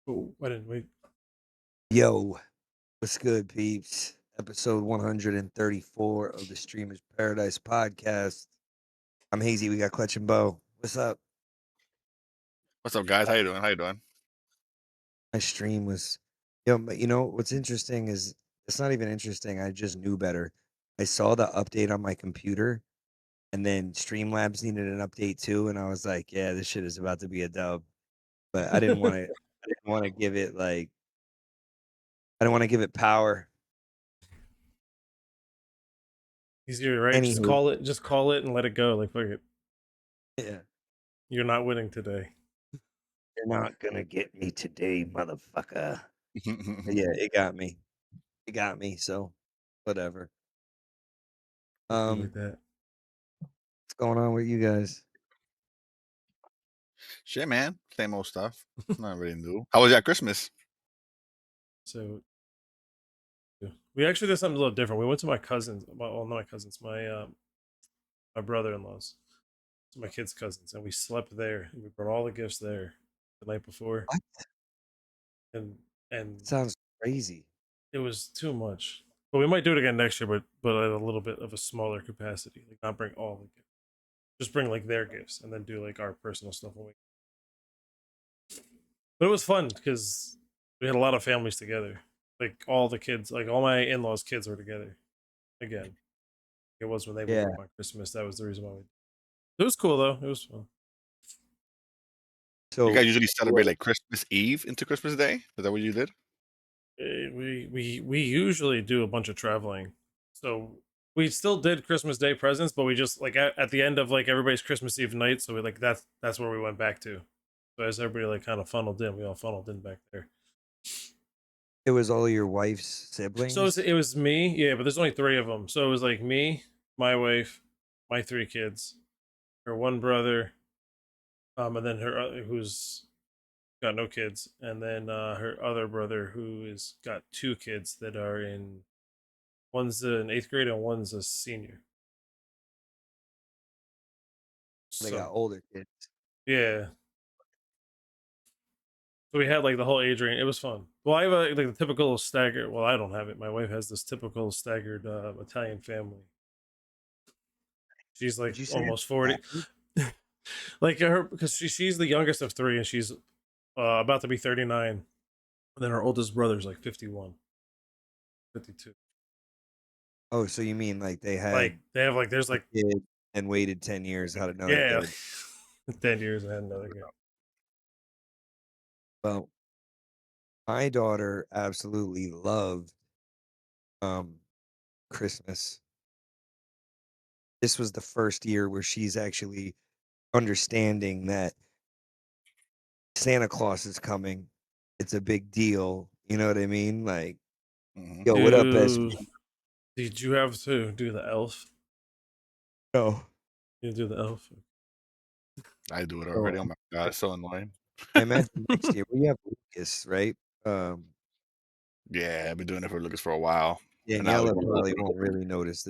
Oh, I didn't wait. Yo, what's good, peeps? Episode 134 of the Streamer's Paradise podcast. I'm Hazy. We got Clutch and Bo. What's up? What's up, guys? How you doing? How you doing? My stream was, but you know what's interesting is it's not even interesting. I just knew better. I saw the update on my computer, and then Streamlabs needed an update too, and I was like, yeah, this shit is about to be a dub. But I didn't want to. I didn't want to give it like. I don't want to give it power. Easier, right? Just Anywho, call it. Just call it and let it go. Like, fuck it. yeah. You're not winning today. You're not gonna get me today, motherfucker. Yeah, it got me. It got me, so whatever. Something like Um, that. what's going on with you guys? Shit, man. Same old stuff. Not really new. How was your Christmas? So we actually did something a little different. We went to my cousins. Well, not my cousins. My brother-in-law's. To my kids' cousins, and we slept there. And we brought all the gifts there the night before, What? and Sounds crazy. it was too much. But we might do it again next year, but at a little bit of a smaller capacity. Like, not bring all the gifts. Just bring like their gifts, and then do like our personal stuff when we. But it was fun because we had a lot of families together. Like all the kids, like all my in-laws' kids were together again. It was when they would Yeah. come on Christmas. That was the reason why it was cool though. It was fun. So You guys usually celebrate like Christmas Eve into Christmas Day? Is that what you did? We usually do a bunch of traveling, so we still did Christmas Day presents, but we just like at the end of like everybody's Christmas Eve night. So we like that's where we went back to. So as everybody like kind of funneled in, we all funneled in back there. it was all your wife's So siblings? it was me, yeah, but there's only three of them. So it was like me, my wife, my three kids, her one brother, and then her who's got no kids, and then her other brother who is got two kids that are in one's in eighth grade and one's a senior. They got So older kids. yeah, so we had like the whole age range. It was fun. Well, I have like the typical staggered. Well, I don't have it. My wife has this typical staggered Italian family. She's like Would you say almost it's 40. staggered? Like her because she's the youngest of three, and she's about to be 39. And then her oldest brother's like 51, 52. Oh, so you mean like they Like had they have like there's a like kid and waited 10 years, had another yeah, kid? 10 years and had another kid. Well, my daughter absolutely loved um Christmas. This was the first year where she's actually understanding that Santa Claus is coming. It's a big deal. You know what I mean? Like, yo, what up, Dude, SP? did you have to do the elf? No. You do the elf? I do it So already. Oh my god, it's so annoying. I imagine next year we have Lucas, right? Yeah, I've been doing it for Lucas for a while. And now Daniela probably won't really notice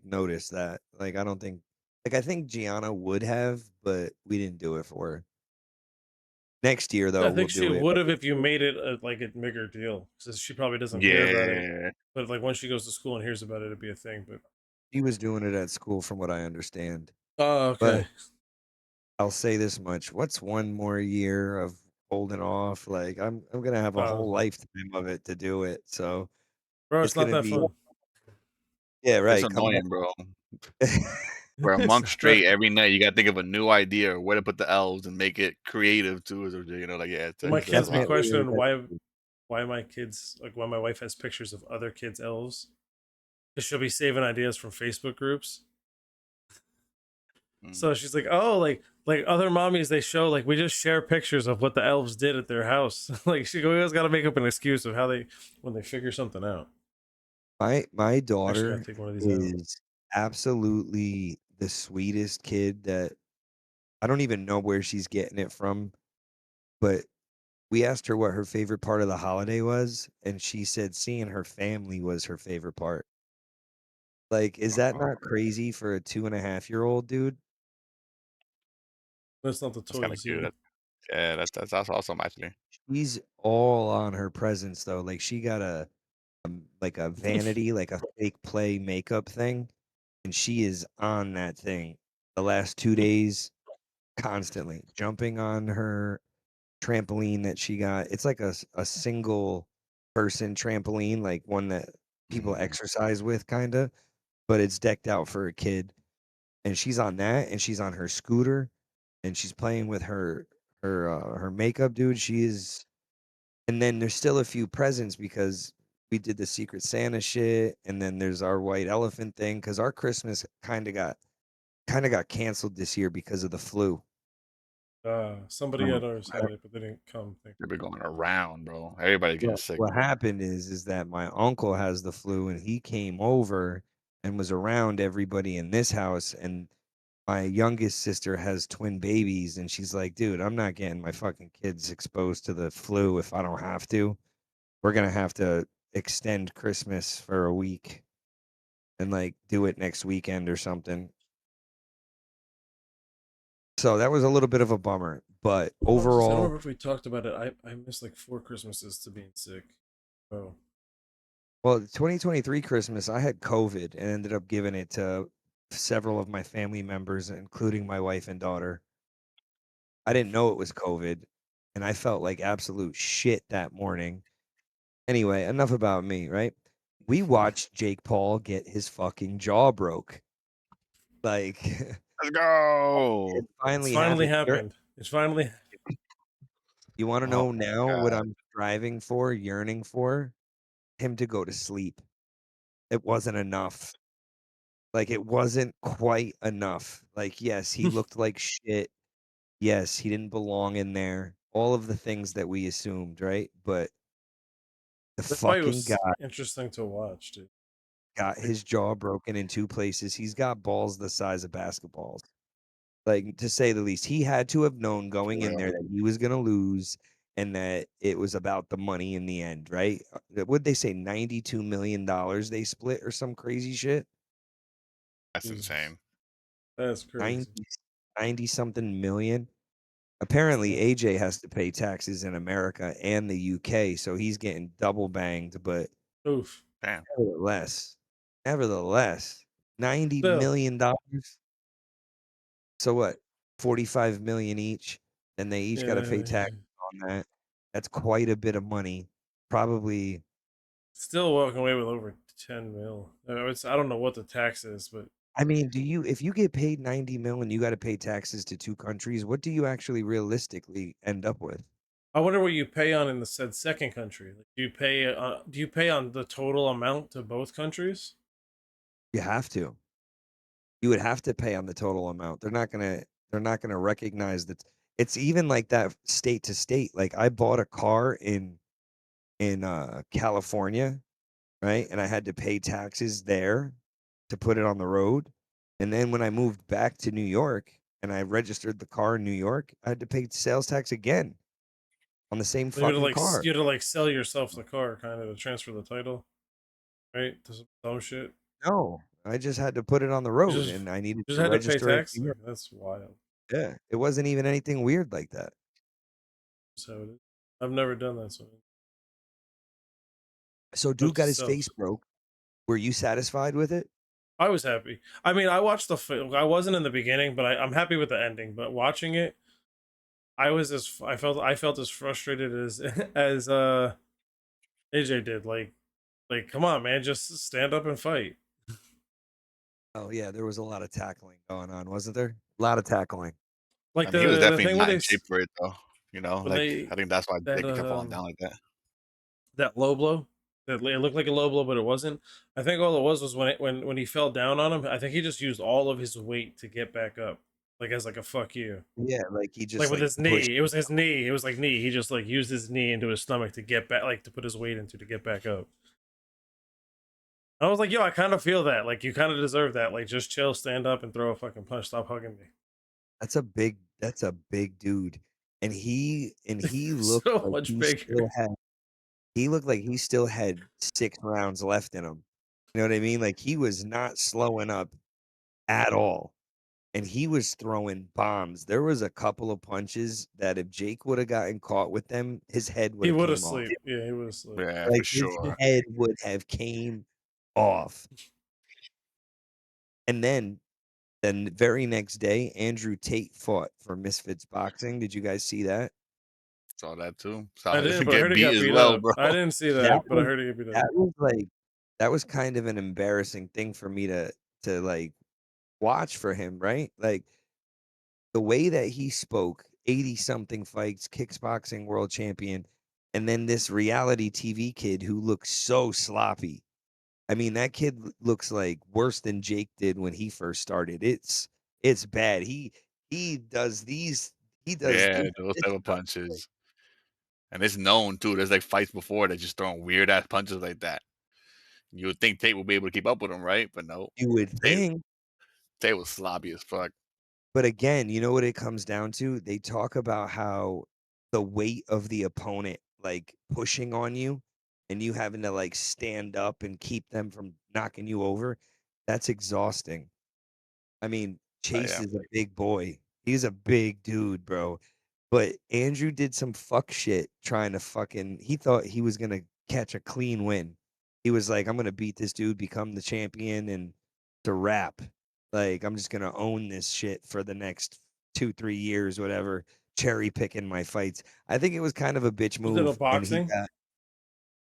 notice that. Like, I don't think, like, I think Gianna would have, but we didn't do it for her. Next year, I though, we'll think she do it. would have if you made it like a bigger deal, because she probably doesn't hear about it. yeah. But like once she goes to school and hears about it, it'd be a thing. But She was doing it at school, from what I understand. oh, But okay. I'll say this much: what's one more year of holding off? Like, I'm gonna have a whole Oh, lifetime of it to do it. So bro, it's it's not gonna that be, fun. yeah, It's right. Come back. annoying, bro. For a It's month not that. straight, every night you gotta think of a new idea or where to put the elves and make it creative too. Like yeah, My it's a kids be lot. Definitely. questioning why my kids like why my wife has pictures of other kids' elves. Because she'll be saving ideas from Facebook groups. Mm. So she's like, oh, like other mommies, they show like we just share pictures of what the elves did at their house. Like she always got to make up an excuse of how they when they figure something out. My Actually, gotta daughter take one of these out. is absolutely the sweetest kid that I don't even know where she's getting it from, but we asked her what her favorite part of the holiday was, and she said seeing her family was her favorite part. Like, is that Oh, not crazy for a 2.5-year-old, dude? That's not the that's kind of toys cute. here. Yeah, that's awesome actually. she's all on her presents though. Like she got like a vanity, like a fake play makeup thing, and she is on that thing the last 2 days constantly jumping on her trampoline that she got. It's like a single person trampoline, like one that people exercise with, kind of, but it's decked out for a kid. And she's on that, and she's on her scooter, and she's playing with her makeup, dude. She is, and then there's still a few presents because we did the Secret Santa shit, and then there's our white elephant thing because our Christmas kind of got canceled this year because of the flu. Somebody at ours had it, but they didn't come. They've been going around, bro. Everybody getting sick. What happened is that my uncle has the flu and he came over and was around everybody in this house, and my youngest sister has twin babies, and she's like, dude, I'm not getting my fucking kids exposed to the flu if I don't have to. We're gonna have to extend Christmas for a week and like do it next weekend or something. So that was a little bit of a bummer, but I don't overall, remember if we talked about it. I missed like 4 Christmases to being sick. Oh, well, 2023 Christmas, I had COVID and ended up giving it to several of my family members, including my wife and daughter. I didn't know it was COVID, and I felt like absolute shit that morning. Anyway, enough about me, right? We watched Jake Paul get his fucking jaw broke. Like, Let's go. it it's finally finally happened. happened. It's finally. You want to Oh know my now what god. I'm striving for, yearning for? Him to go to sleep. It wasn't enough. Like, it wasn't quite enough. Like, yes, he looked like shit. Yes, he didn't belong in there. All of the things that we assumed, right? But the The fight fucking guy was interesting to watch, dude. got Like, his jaw broken in 2 places. He's got balls the size of basketballs. Like, to say the least, he had to have known going For in there real. that he was gonna lose and that it was about the money in the end, right? What'd they say, $92 million they split or some crazy shit? That's Jesus, insane. that's 90 crazy. 90 something million? Apparently, So, AJ has to pay taxes in America and the UK, so he's getting double banged, but oof. Damn. nevertheless, $90 Still, million. So what? 45 million each, and they each got to pay yeah. tax on that. That's quite a bit of money. Probably, Still walking away with over 10 mil. I don't know what the tax is, but I mean, if you get paid 90 mil and you got to pay taxes to 2 countries, what do you actually realistically end up with? I wonder what you pay on in the said second country. Like, do you pay on the total amount to both countries? You have to. You would have to pay on the total amount. They're not gonna recognize that. It's even like that state to state. Like I bought a car in California, right? And I had to pay taxes there to put it on the road. And then when I moved back to New York and I registered the car in New York, I had to pay sales tax again on the same You had to fucking car. you had to like sell yourself the car, kind of to transfer the title, right? To some shit. No, I just had to put it on the You road just and I needed you just to had to pay register it tax in New there. York. That's wild. Yeah, it wasn't even anything weird like that. So it is. I've never done that. So So note dude to got his face self. broke. Were you satisfied with it? I was happy. I mean, I watched the film. I wasn't in the beginning, but I'm happy with the ending. But watching it, I felt as frustrated as as AJ did. Like come on, man, just stand up and fight. Oh yeah, there was a lot of tackling going on, wasn't there? A lot of tackling. Like I mean, he was the definitely thing when not they in shape for it though. You know, when like they I think that's why that Jake kept falling down like that. that low blow. It looked like a low blow, but it wasn't. I think all it was when he fell down on him. I think he just used all of his weight to get back up, like as like a fuck you. Yeah, like he Like just with like his pushed. knee, it was his knee. It was like knee. He just like used his knee into his stomach to get back, like to put his weight into to get back up. I was like, yo, I kind of feel that. Like you kind of deserve that. Like just chill, stand up, and throw a fucking punch. Stop hugging me. That's a big dude. And he looked So like much bigger. he looked like he still had 6 rounds left in him. You know what I mean? Like he was not slowing up at all. and he was throwing bombs. There was a couple of punches that if Jake would have gotten caught with them, his head would He have would have came off. sleep. Yeah, he would have sleep. Yeah, for Like his sure. head would have came off. And then the very next day, Andrew Tate fought for Misfits Boxing. Did you guys see that? Saw that too. I Saw did, him but I heard get he beat got as beat well, up. bro. I didn't see That that, but I heard he got beat up. that was kind of an embarrassing thing for me to like watch for him, right? Like the way that he spoke, 80 something fights, kickboxing world champion, and then this reality TV kid who looks so sloppy. I mean, that kid looks like worse than Jake did when he first started. It's bad. He does these he does Yeah, this, those this type of stuff. punches. And it's known too. There's like fights before that just throwing weird ass punches like that. You would think Tate would be able to keep up with him, right? But no. You would Tate think. Tate was sloppy as fuck. But again, you know what it comes down to? They talk about how the weight of the opponent like pushing on you and you having to like stand up and keep them from knocking you over. That's exhausting. I mean, Oh, Chase yeah. is a big boy. He's a big dude, bro. But Andrew did some fuck shit trying to fucking he thought he was gonna catch a clean win. He was like, I'm gonna beat this dude, become the champion, and to rap. Like, I'm just gonna own this shit for the next 2, 3 years, whatever, cherry picking my fights. I think it was kind of a bitch Was it a move, and he boxing? got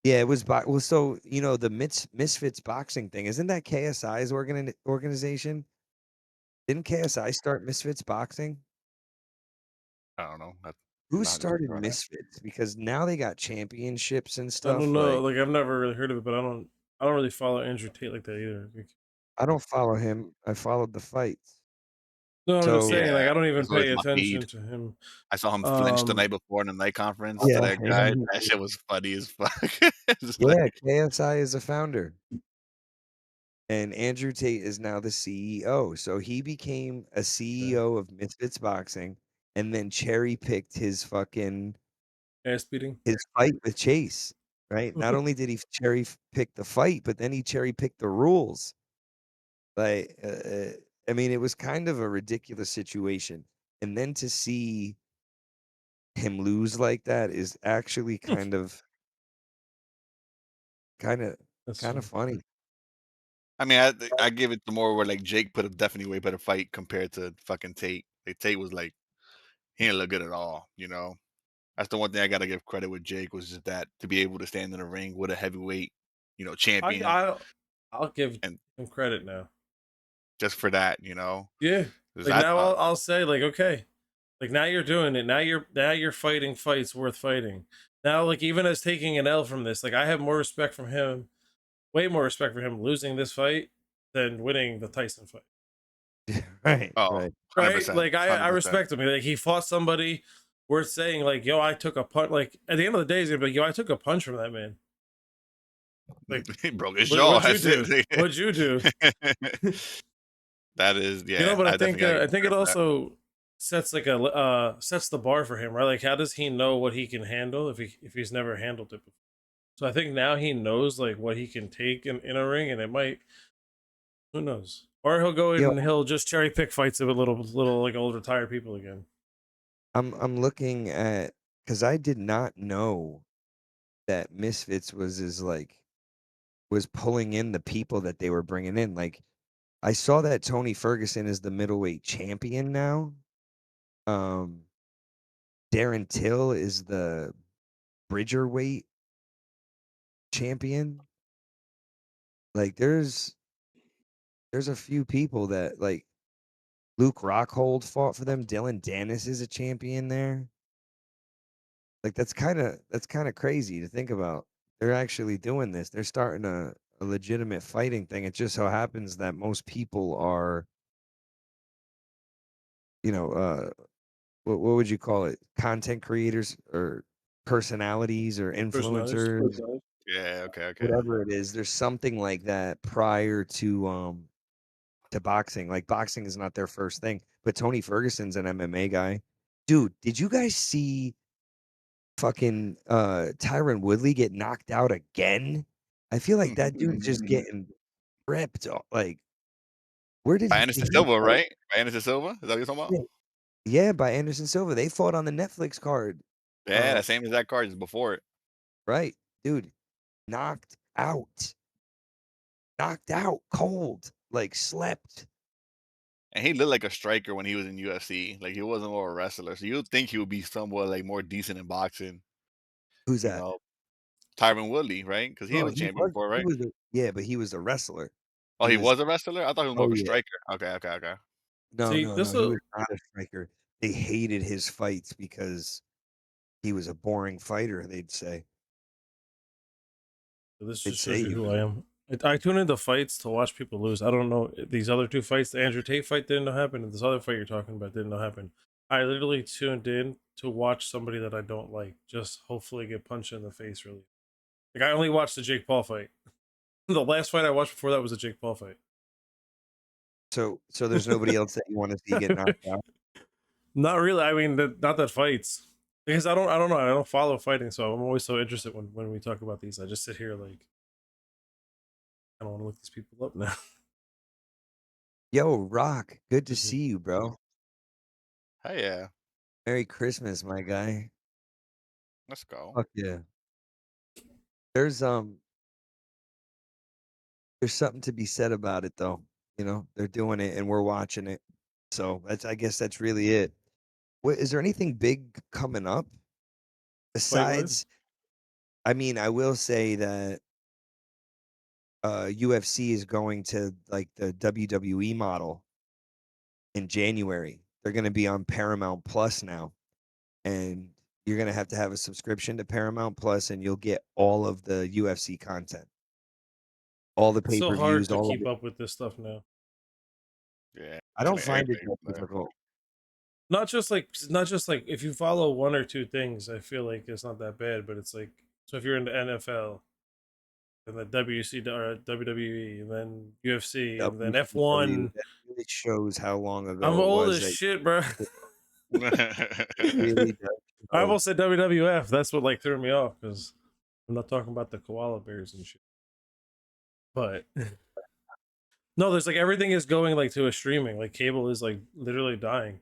yeah, it was well, so the Misfits boxing thing, isn't that KSI's organization? Didn't KSI start Misfits Boxing? I don't know. I'm Who not too started sure on that. Misfits? Because now they got championships and I don't stuff. know. Like, Like I've never really heard of it, but I don't really follow Andrew Tate like that either. Like, I don't follow him. I followed the fights. no, I'm just So saying. Like Yeah. I don't even That's always pay my attention feed. to him. I saw him flinch the Um, night before in the night conference to yeah, that guy. That shit was funny as fuck. It's like yeah, KSI is a founder, and Andrew Tate is now the CEO. So he became a yeah. CEO of Misfits Boxing, and then cherry picked Ass beating. his fight with Chase. Right? Not only did he cherry pick the fight, but then he cherry picked the rules. Like, I mean, it was kind of a ridiculous situation, and then to see him lose like that is actually kind of, That's kind of funny. funny. I mean, I give it to more where like Jake put a definitely way better fight compared to fucking Tate. Like Tate was like he didn't look good at all. That's the one thing I gotta give credit with Jake was just that to be able to stand in the ring with a heavyweight, I champion, I I'll give and him credit now. just for that, Yeah. 'cause Like I now thought I'll say like okay. Like now you're doing it. Now you're fighting fights worth fighting. Now like even as taking an L from this, like I have more respect from him, way more respect for him losing this fight than winning the Tyson fight. Right, oh, right. 100 Right? percent, Like I 100%. respect him. Like he fought somebody worth saying like, yo, I took a punch. Like at the end of the day, he's gonna be like, yo, I took a punch from that man. Like He broke his jaw. what'd you That's do? it. What'd you do? That is, yeah. But I definitely gotta give I him think it credit for that. also sets like a sets the bar for him, right? Like how does he know what he can handle if he's never handled it before? So I think now he knows like what he can take in a ring, and it might who knows, or he'll go in Yo, and he'll just cherry pick fights with little like old retired people again. I'm looking at because I did not know that Misfits was pulling in the people that they were bringing in. Like, I saw that Tony Ferguson is the middleweight champion now. Um, Darren Till is the Bridgerweight champion. Like, there's a few people that like Luke Rockhold fought for them. Dylan Dennis is a champion there. Like that's kind of crazy to think about. They're actually doing this. They're starting a legitimate fighting thing. It just so happens that most people are, you know, what would you call it? Content creators or personalities or Personalities. influencers, Yeah. Okay. Okay. whatever it is. There's something like that prior to boxing. Like boxing is not their first thing, but Tony Ferguson's an MMA guy. Dude, did you guys see fucking Tyron Woodley get knocked out again? I feel like that dude's just getting ripped like Where did By he Anderson Silva, fight? right? By Anderson Silva? Is that what you're talking about? Yeah, yeah, by Anderson Silva. They fought on the Netflix card. Yeah, the same exact card as before it. Right, dude, knocked out, cold, like slept. And he looked like a striker when he was in UFC. Like he wasn't more a wrestler. So you'd think he would be somewhat like more decent in boxing, Who's you that? know. Tyron Woodley, right? Because he No, was champion before, he right? was a yeah, but he was a wrestler. Oh, He he was was a wrestler? I thought he was more oh, of a yeah. striker. Okay, okay, okay. No, See, no, no, this he will was not a striker. They hated his fights because he was a boring fighter, they'd say. this They'd just say shows you he who was I am. I tune into fights to watch people lose. I don't know these other two fights. The Andrew Tate fight didn't know happen, and this other fight you're talking about didn't know happen. I literally tuned in to watch somebody that I don't like, just hopefully get punched in the face. Really, like I only watched the Jake Paul fight. The last fight I watched before that was the Jake Paul fight. so there's nobody else that you wanna see get knocked out? Not really. I mean, not that fights, because I don't know. I don't follow fighting, so I'm always so interested when we talk about these. I just sit here like I don't want to look these people up now. Yo, Rock, good to Mhm. see you, bro. Hey, yeah. Merry Christmas, my guy. Let's go. Fuck yeah. There's, there's something to be said about it, though, you know? They're doing it, and we're watching it. So, I guess that's really it. What is there anything big coming up Fight wise, besides I mean, I will say that, UFC is going to, like, the WWE model in January. They're gonna be on Paramount Plus now, and you're gonna have to have a subscription to Paramount Plus, and you'll get all of the UFC content, all the it's so hard pay-per-views, to all of keep it. up with this stuff now. Yeah. I See don't like find it everything that from there. difficult. Not just like if you follow one or two things, I feel like it's not that bad. But it's like so if you're in the NFL and the WC or WWE and then UFC and then WCW, F1, that really shows how long I'm ago it old was as that shit, bro. it really does I show. almost said WWF. That's what like threw me off because I'm not talking about the koala bears and shit. But no, there's like everything is going like to a streaming. Like cable is like literally dying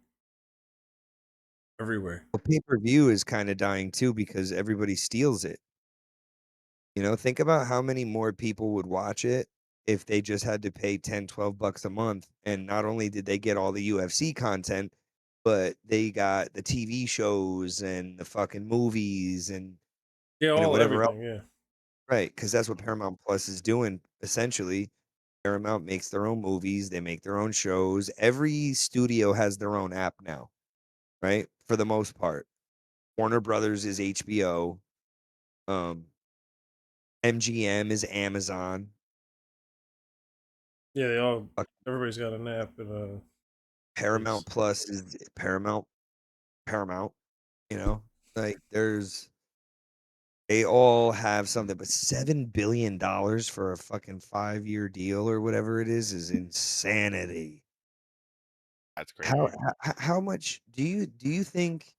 everywhere. Well, pay-per-view is kinda dying too because everybody steals it. You know, think about how many more people would watch it if they just had to pay 10, 12 bucks a month, and not only did they get all the UFC content, but they got the TV shows and the fucking movies and, Yeah, you know, all whatever else. everything. Yeah. Right? Because that's what Paramount Plus is doing, essentially. Paramount makes their own movies, they make their own shows. Every studio has their own app now, right? For the most part. Warner Brothers is HBO, um, MGM is Amazon, Yeah, they all. uh, Everybody's got an app and Paramount place. Plus is Paramount, you know? Like, they all have something, but $7 billion for a fucking 5-year deal or whatever it is insanity. That's How crazy. how much do you think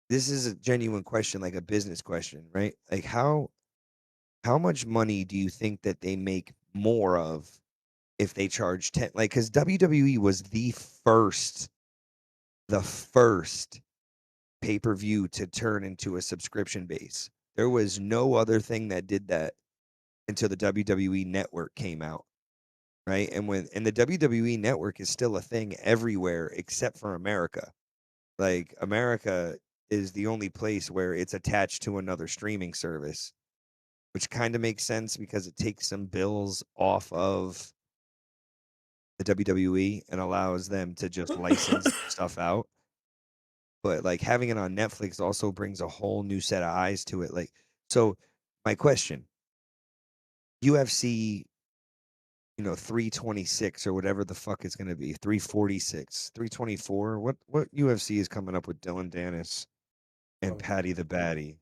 this is a genuine question, like a business question, right? Like, how much money do you think that they make more of if they charge 10 like, because WWE was the first pay-per-view to turn into a subscription base. There was no other thing that did that until the WWE Network came out, right? And the WWE Network is still a thing everywhere except for America. Like, America is the only place where it's attached to another streaming service, which kinda makes sense because it takes some bills off of the WWE and allows them to just license stuff out. But, like, having it on Netflix also brings a whole new set of eyes to it, like so my question, UFC, 326 or whatever the fuck it's gonna be, 346, 324, what UFC is coming up with Dylan Dennis and Patty the Batty?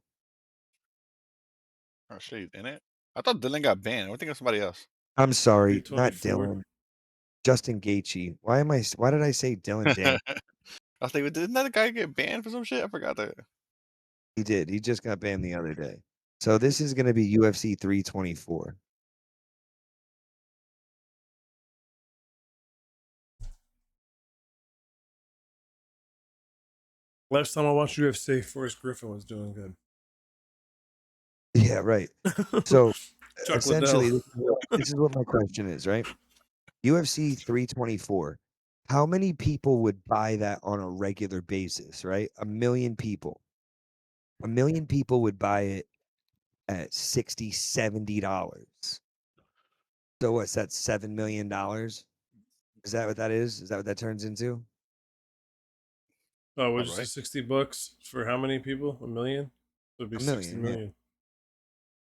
Oh shit, he's in it? I thought Dylan got banned. I think it was somebody else. I'm sorry, not 324. Dylan, Justin Gaethje. Why did I say Dylan I Dan? was like, didn't that guy get banned for some shit? I forgot that. He did, he just got banned the other day. So this is gonna be UFC 324. Last time I watched UFC, Forrest Griffin was doing good. Yeah, right. So Chuck Liddell. essentially, this is what my question is, right? UFC 324. How many people would buy that on a regular basis, right? A million people. A million people would buy it at $60, $70. So what's that, $7 million? Is that what that is? Is that what that turns into? Oh, would All you say right. $60 for how many people? A million? So it'd be A 60 million, yeah. million.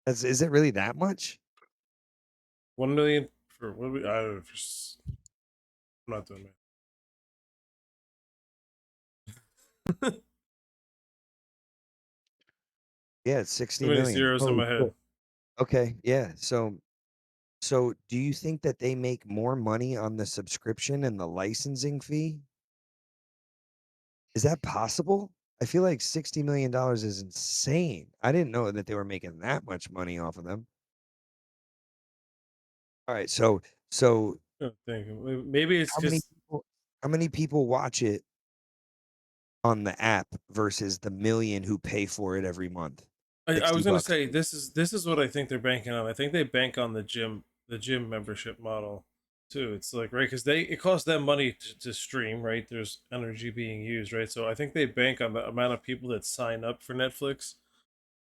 Is it really that much? 1 million for what? I don't know. I'm not doing that. Yeah, it's 60 Too many million. zeros in Holy my head. shit. Okay, yeah. So do you think that they make more money on the subscription and the licensing fee? Is that possible? I feel like $60 million is insane. I didn't know that they were making that much money off of them. All right, so I don't think maybe it's how many because people how many people watch it on the app versus the million who pay for it every month? I 60 was gonna bucks. say this is what I think they're banking on. I think they bank on the gym membership model too. It's like right because it costs them money to stream, right? There's energy being used, right? So I think they bank on the amount of people that sign up for Netflix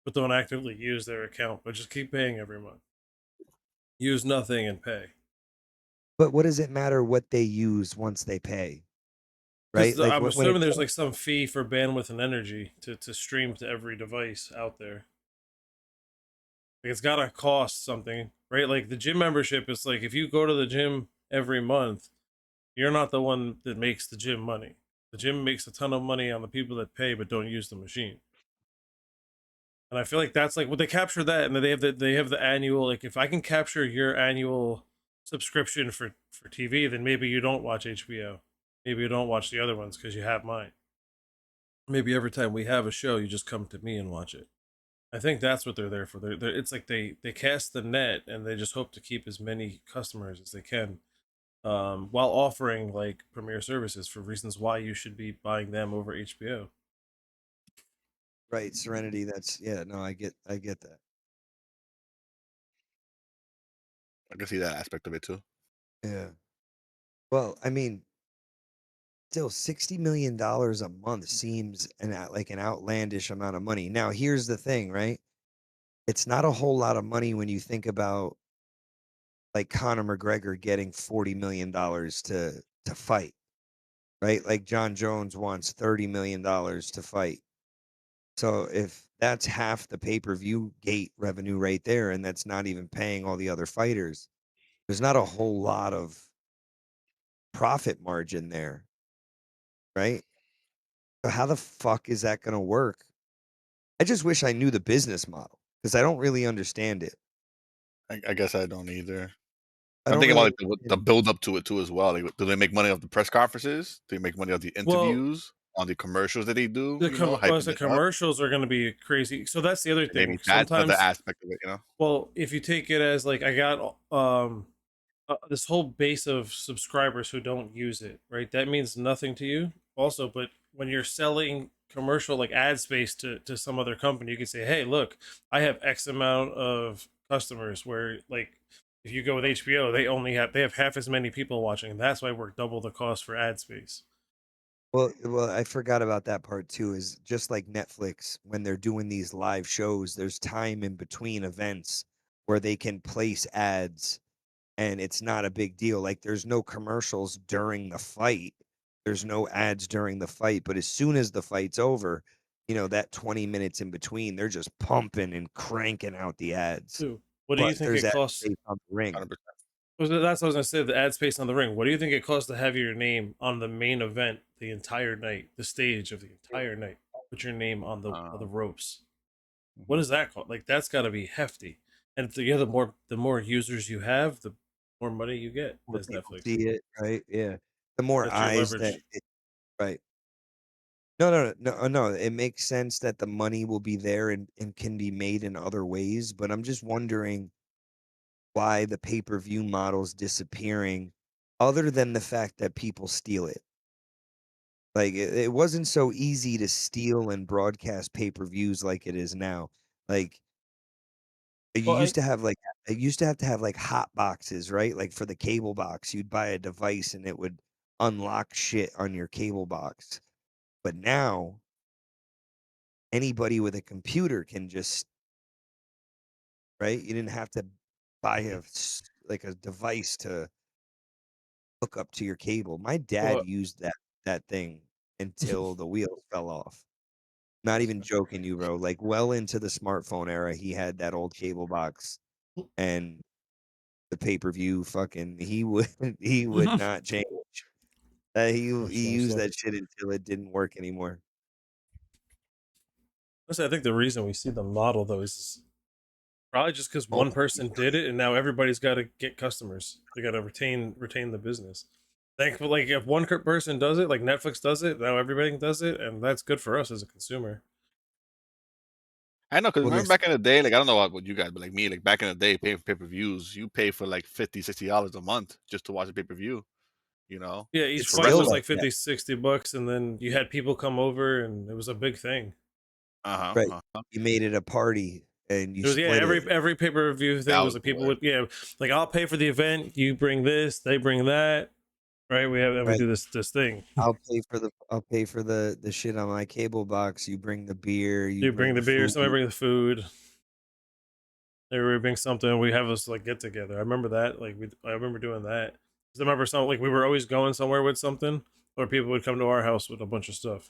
but don't actively use their account, but just keep paying every month. Use nothing and pay. But what does it matter what they use once they pay? Because Right? Like I'm when it assuming there's like some fee for bandwidth and energy to stream to every device out there. Like it's gotta cost something, right? Like the gym membership is like if you go to the gym every month, you're not the one that makes the gym money. The gym makes a ton of money on the people that pay but don't use the machine. And I feel like that's like what they capture that, and then they have the annual. Like if I can capture your annual subscription for TV, then maybe you don't watch HBO. Maybe you don't watch the other ones because you have mine. Maybe every time we have a show, you just come to me and watch it. I think that's what they're there for. It's like they cast the net and they just hope to keep as many customers as they can, while offering like premier services for reasons why you should be buying them over HBO. right, Serenity, that's yeah, no, I get that. I can see that aspect of it too. Yeah. Well, I mean, still $60 million a month seems like an outlandish amount of money. Now, here's the thing, right? It's not a whole lot of money when you think about like Conor McGregor getting $40 million to fight, right? Like John Jones wants $30 million to fight. So if that's half the pay-per-view gate revenue right there, and that's not even paying all the other fighters, there's not a whole lot of profit margin there, right? So how the fuck is that gonna work? I just wish I knew the business model because I don't really understand it. I guess I don't either. I I'm don't thinking about really like the understand. build up to it too as well. Like, do they make money off the press conferences? Do they make money off the Well, interviews? On the commercials that they do? well, Hyping the it up. commercials are going to be crazy. So that's the other thing. Maybe that's another Sometimes, aspect of it. well, if you take it as like I got this whole base of subscribers who don't use it, right? That means nothing to you, also. But when you're selling commercial like ad space to some other company, you can say, "Hey, look, I have X amount of customers." Where like if you go with HBO, they have half as many people watching. That's why we're double the cost for ad space. Well, I forgot about that part too. Is just like Netflix when they're doing these live shows, there's time in between events where they can place ads and it's not a big deal. Like there's no commercials during the fight. There's no ads during the fight, but as soon as the fight's over, that 20 minutes in between, they're just pumping and cranking out the ads. Too. What do you Plus think there's it ad costs? space on the ring. 100%. That's what I was gonna say. The ad space on the ring. What do you think it costs to have your name on the main event the entire night, the stage of the entire night? Put your name on the Um, ropes. What mhm. does that cost? Like that's got to be hefty. And the more users you have, the more money you get More as people Netflix. see it, right? Yeah. The more That's your eyes that leverage. right. No, no, no, no, no. It makes sense that the money will be there and can be made in other ways, but I'm just wondering why the pay-per-view model's disappearing other than the fact that people steal it. Like it wasn't so easy to steal and broadcast pay-per-views like it is now. Like you Well, used to have like it used to have like hot boxes, right? Like for the cable box, you'd buy a device and it would unlock shit on your cable box. But now anybody with a computer can just, right? You didn't have to buy like a device to hook up to your cable. My dad well, used that thing until the wheels fell off. Not even joking you, bro. Like well into the smartphone era, he had that old cable box and the pay-per-view fucking he would he would not change. He touchdown used stuff. that shit until it didn't work anymore. Honestly, I think the reason we see the model though is probably just because Oh, one person did it, and now everybody's got to get customers. They got to retain the business. Thankfully, like if one person does it, like Netflix does it, now everybody does it, and that's good for us as a consumer. I know, because well, remember this back in the day, like I don't know what you guys, but like me, like back in the day, paying for pay-per-views, you pay for like $50, $60 a month just to watch a pay-per-view, you know, Yeah, it's each just for fight still was wrestling. like like that, 50, $60, and then you had people come over, and it was a big thing. Uh-huh, right? uh-huh. You made it a party and you It was yeah, split it, every pay per view That thing was was like people boring. would like I'll pay for the event, you bring this, they bring that, right? We have and we right? do this thing. I'll pay for the shit on my cable box. You bring the beer, you You bring bring the the beer, food. somebody bring the food. Everybody brings something. We have this like get together. I remember that. I remember doing that. 'Cause I remember something like we were always going somewhere with something, or people would come to our house with a bunch of stuff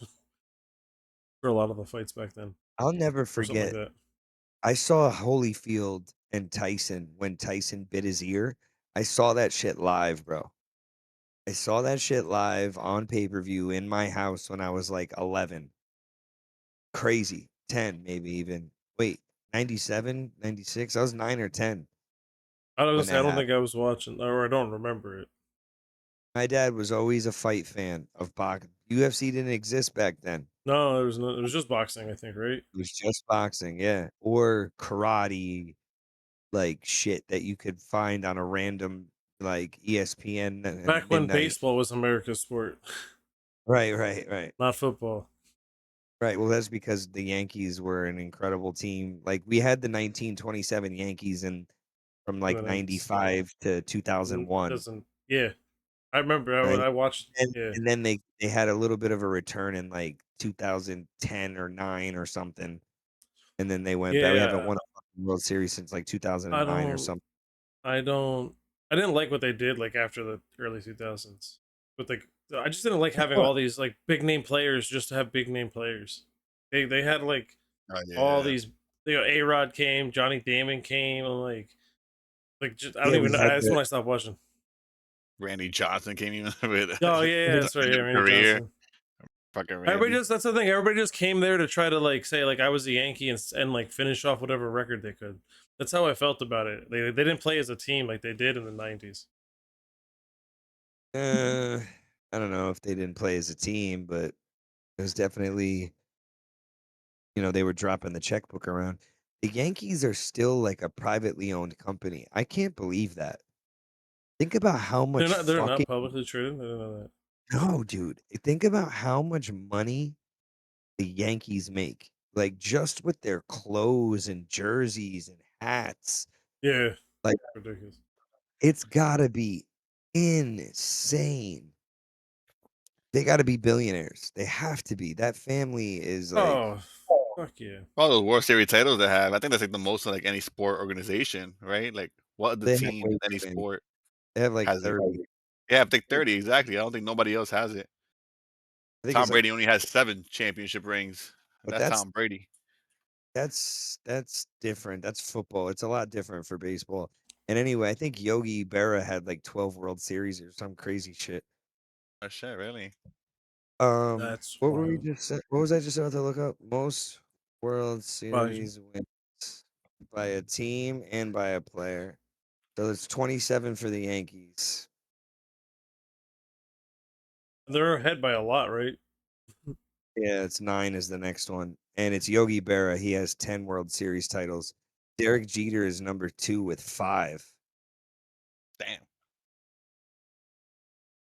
for a lot of the fights back then, I'll never or something like forget. that. I saw Holyfield and Tyson when Tyson bit his ear. I saw that shit live, bro. I saw that shit live on pay-per-view in my house when I was like 11. Crazy. 10 maybe even. Wait, 97, 96? I was 9 or 10 I when don't say I that don't happened. think I was watching, or I don't remember it. My dad was always a fight fan of boxing. UFC didn't exist back then. No, there was no. It was just boxing, I think, right? It was just boxing, yeah. Or karate, like shit that you could find on a random like ESPN Back and when midnight. baseball was America's sport, Right, right, right. not football. Right. Well, that's because the Yankees were an incredible team. Like we had the 1927 Yankees in from In like the 90s. 95 to 2001, Doesn't. Yeah, I remember. right? I watched. And Yeah. and then they had a little bit of a return in like 2010 or 9 or something. And then they went back. We haven't Yeah. won a fucking World Series since like I 2009 or don't. something. I don't. I didn't like what they did like after the early 2000s. But like, I just didn't like having all these like big name players just to have big name players. They had like Oh all yeah. these. A Rod came, Johnny Damon came, and like just I don't Yeah, even we know. had That's the when I stopped watching. Randy Johnson came in with Oh yeah, yeah, the that's right. end Yeah, of Randy career. Johnson. Fucking Everybody Randy. just that's the thing. Everybody just came there to try to like say like I was a Yankee and like finish off whatever record they could. That's how I felt about it. They didn't play as a team like they did in the 90s. uh, I don't know if they didn't play as a team, but it was definitely, they were dropping the checkbook around. The Yankees are still like a privately owned company. I can't believe that. Think about how much They're not fucking publicly traded. I didn't know that. no, dude. Think about how much money the Yankees make. Like just with their clothes and jerseys and hats. Yeah, Like ridiculous. it's gotta be insane. They gotta be billionaires. They have to be. That family is like Oh, fuck yeah. All those World Series titles they have, I think that's like the most of like any sport organization, right? Like what other they have team way in too any many. sport They have like has like 30. yeah, I think 30 exactly. I don't think nobody else has it. I think Tom it's like Brady only has 7 championship rings. but That's that's Tom Brady. that's different. That's football. It's a lot different for baseball. And anyway, I think Yogi Berra had like 12 World Series or some crazy shit. Oh shit, really? That's What were we wild. just what was I just about to look up? Most World Biden. Series wins by a team and by a player. So it's 27 for the Yankees. They're ahead by a lot, right? Yeah, it's 9 is the next one. And it's Yogi Berra. He has 10 World Series titles. Derek Jeter is number 2 with 5. Damn.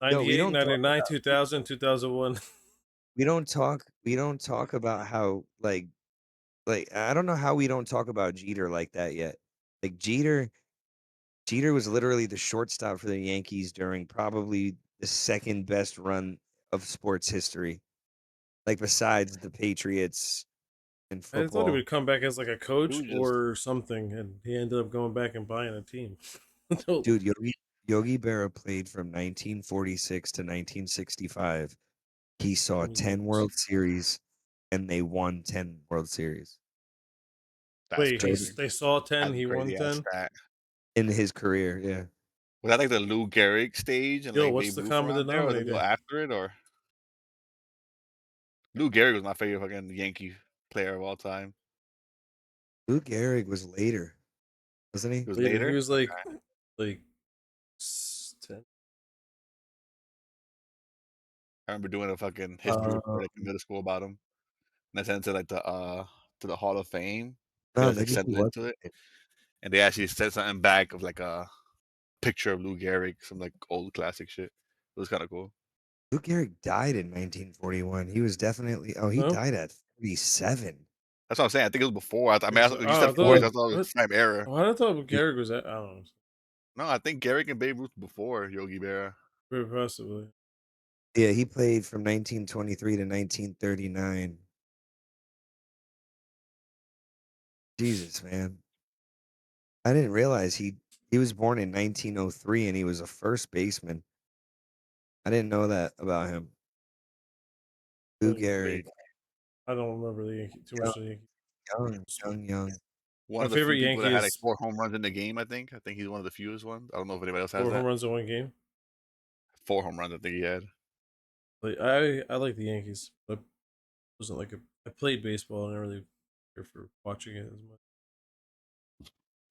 Yo, we 98, don't talk 99, about 2000, 2001. we don't talk about how like I don't know how we don't talk about Jeter like that yet. Like Jeter was literally the shortstop for the Yankees during probably the second best run of sports history. Like besides the Patriots and I thought he football. would come back as like a He coach was just or something, and he ended up going back and buying a team. Dude, Yogi Berra played from 1946 to 1965. He saw 10 World Series and they won 10 World Series. that's Wait, Jody crazy. they saw 10, That's a he won crazy ass 10. stat. in his career, yeah. Was that like the Lou Gehrig stage and Yo, like what's Babe the Ruth common around there, or was it a little denominator? after it? Or Lou Gehrig was my favorite fucking Yankee player of all time. Lou Gehrig was later, wasn't he? It was Later, he later. was like 10. I remember doing a fucking history Uh, report like in middle school about him, and I sent it to like to the Hall of Fame. You no, guys like maybe sent he it was. into it, and they actually said something back of like a picture of Lou Gehrig, some like old classic shit. It was kind of cool. Lou Gehrig died in 1941. He was definitely he No, died at 37. That's what I'm saying. I think it was before. I mean, you oh, said I 40s. thought I thought it was what? the same era. Oh, I thought He- Gehrig was at. I don't know, No, I think Gehrig and Babe Ruth before Yogi Berra. very possibly. Yeah, he played from 1923 to 1939. Jesus, man. I didn't realize he was born in 1903 and he was a first baseman. I didn't know that about him. Lou Like, Gehrig, I don't remember the Yankee too young, much. Of the Yankee. young. One My of the few favorite people that Yankee had like is 4 home runs in the game. I think he's one of the fewest ones. I don't know if anybody else has 4 home that. runs in one game. 4 home runs. I think he had. Like I like the Yankees, but wasn't like I played baseball and I really care for watching it as much.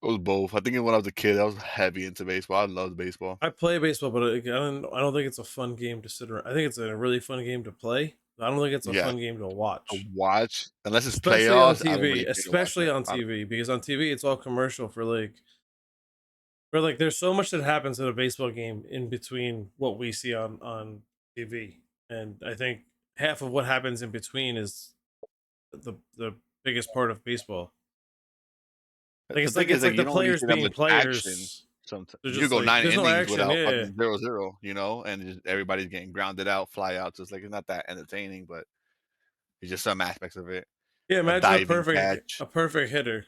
It was both. I think when I was a kid, I was heavy into baseball. I loved baseball. I play baseball, but I don't think it's a fun game to sit around. I think it's a really fun game to play. I don't think it's a Yeah, fun game to to watch, watch unless it's especially on playoffs. I don't TV. really care to watch Especially it. on TV because on TV it's all commercial for like there's so much that happens in a baseball game in between what we see on TV, and I think half of what happens in between is the biggest part of baseball. Like The thing is, it's like like you the don't really players see that being much action. players. Sometimes They're you could just go like nine there's no innings action. without Yeah, fucking 0-0, and just everybody's getting grounded out, fly outs. It's like it's not that entertaining, but it's just some aspects of it. yeah. A Imagine diving catch, a perfect hitter,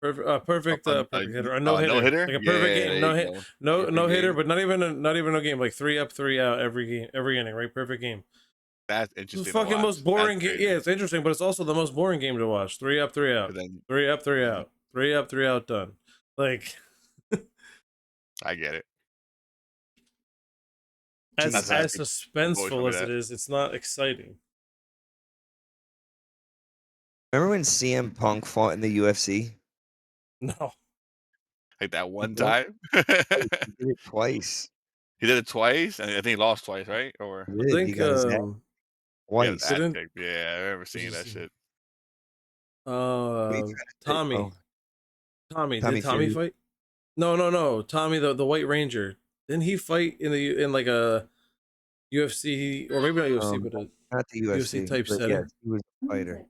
perfect hitter, a no no hitter, hitter. like a perfect Yeah, game, there you go. no Perfect hitter, game. but not even no game, like 3 up, 3 out every game, every inning, right? Perfect game. That's It's the interesting to fucking most watch. That's boring game. Yeah, crazy. it's interesting, but it's also the most boring game to watch. 3 up, 3 out, Cause then 3 up, 3 mhm, out, 3 up, 3 out, done. Like I get it. That's Jesus. I as think you've always told suspenseful me as it that. is, it's not exciting. Remember when CM Punk fought in the UFC? No, Like that He one won time. twice. He did it twice. He did it twice, and I think he lost twice, right? Or He I did. He think got his ass he got his twice. ass didn't kicked. Yeah, I remember was seeing that his shit. What are you trying to say? Tommy Oh, did Tommy Tommy Fury. fight? No. Tommy the White Ranger. Didn't he fight in like a UFC or maybe not UFC, but a Not the UFC UFC, type but yes, setting? he was a fighter.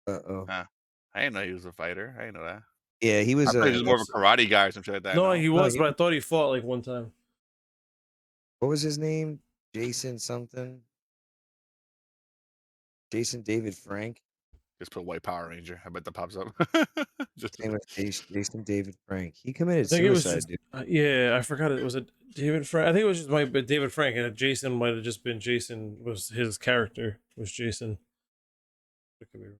Uh-oh. Huh. I didn't know he was a fighter. I didn't know that. Yeah, he I was thought he was more of That's a karate guy or some shit like that. no, No. he no, was, he but I thought he fought like one time. what was his name? Jason something? Jason David Frank? Just put White Power Ranger. I bet that pops up. Just His name was Jason David Frank. He committed I think it was suicide, just dude. yeah, I forgot it was a David Frank. I think it was just my but David Frank and Jason might have just been Jason was his character was Jason. It could be wrong.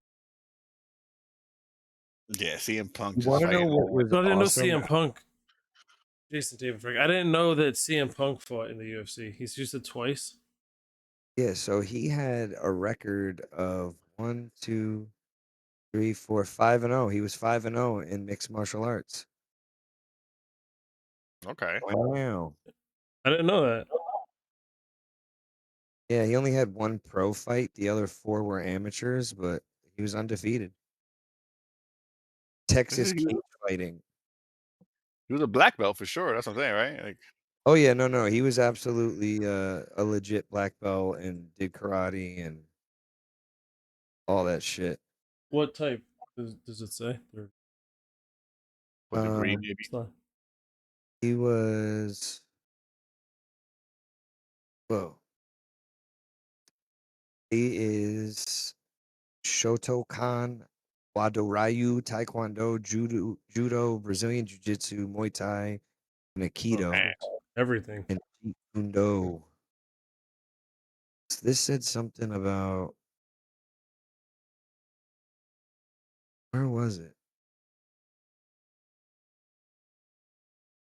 yeah, CM Punk You just wanna know fighting. what was But I didn't know awesome? CM Punk. Jason David Frank. I didn't know that CM Punk fought in the UFC. He's used it twice. Yeah, so he had a record of 1, 2, 3, 4, 5-0. He was 5-0 in mixed martial arts. Okay. Wow. I didn't know that. Yeah, he only had one pro fight. The other 4 were amateurs, but he was undefeated. Texas He cage fighting. was a black belt for sure. That's what I'm saying, right? Like, Oh yeah, no, he was absolutely a legit black belt and did karate and all that shit. What type does it say? Or What degree, Um, maybe? it's not. he was whoa. He is Shotokan, Wadoryu, Taekwondo, Judo, Brazilian Jiu-Jitsu, Muay Thai, and Oh, Aikido, Man, everything. and Jeet Kune Do. This said something about where was it?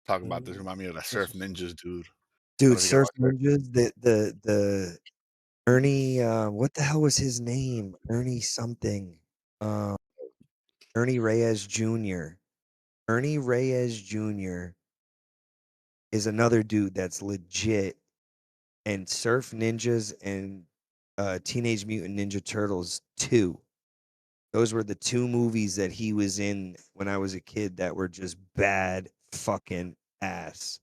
talking about this remind me of that This Surf is Ninjas dude. I don't Dude, know if you guys Surf watch that. Ninjas, the Ernie, what the hell was his name? Ernie something. Um, Ernie Reyes Jr. Ernie Reyes Jr. is another dude that's legit. And Surf Ninjas and Teenage Mutant Ninja Turtles 2. Those were the two movies that he was in when I was a kid that were just bad fucking ass.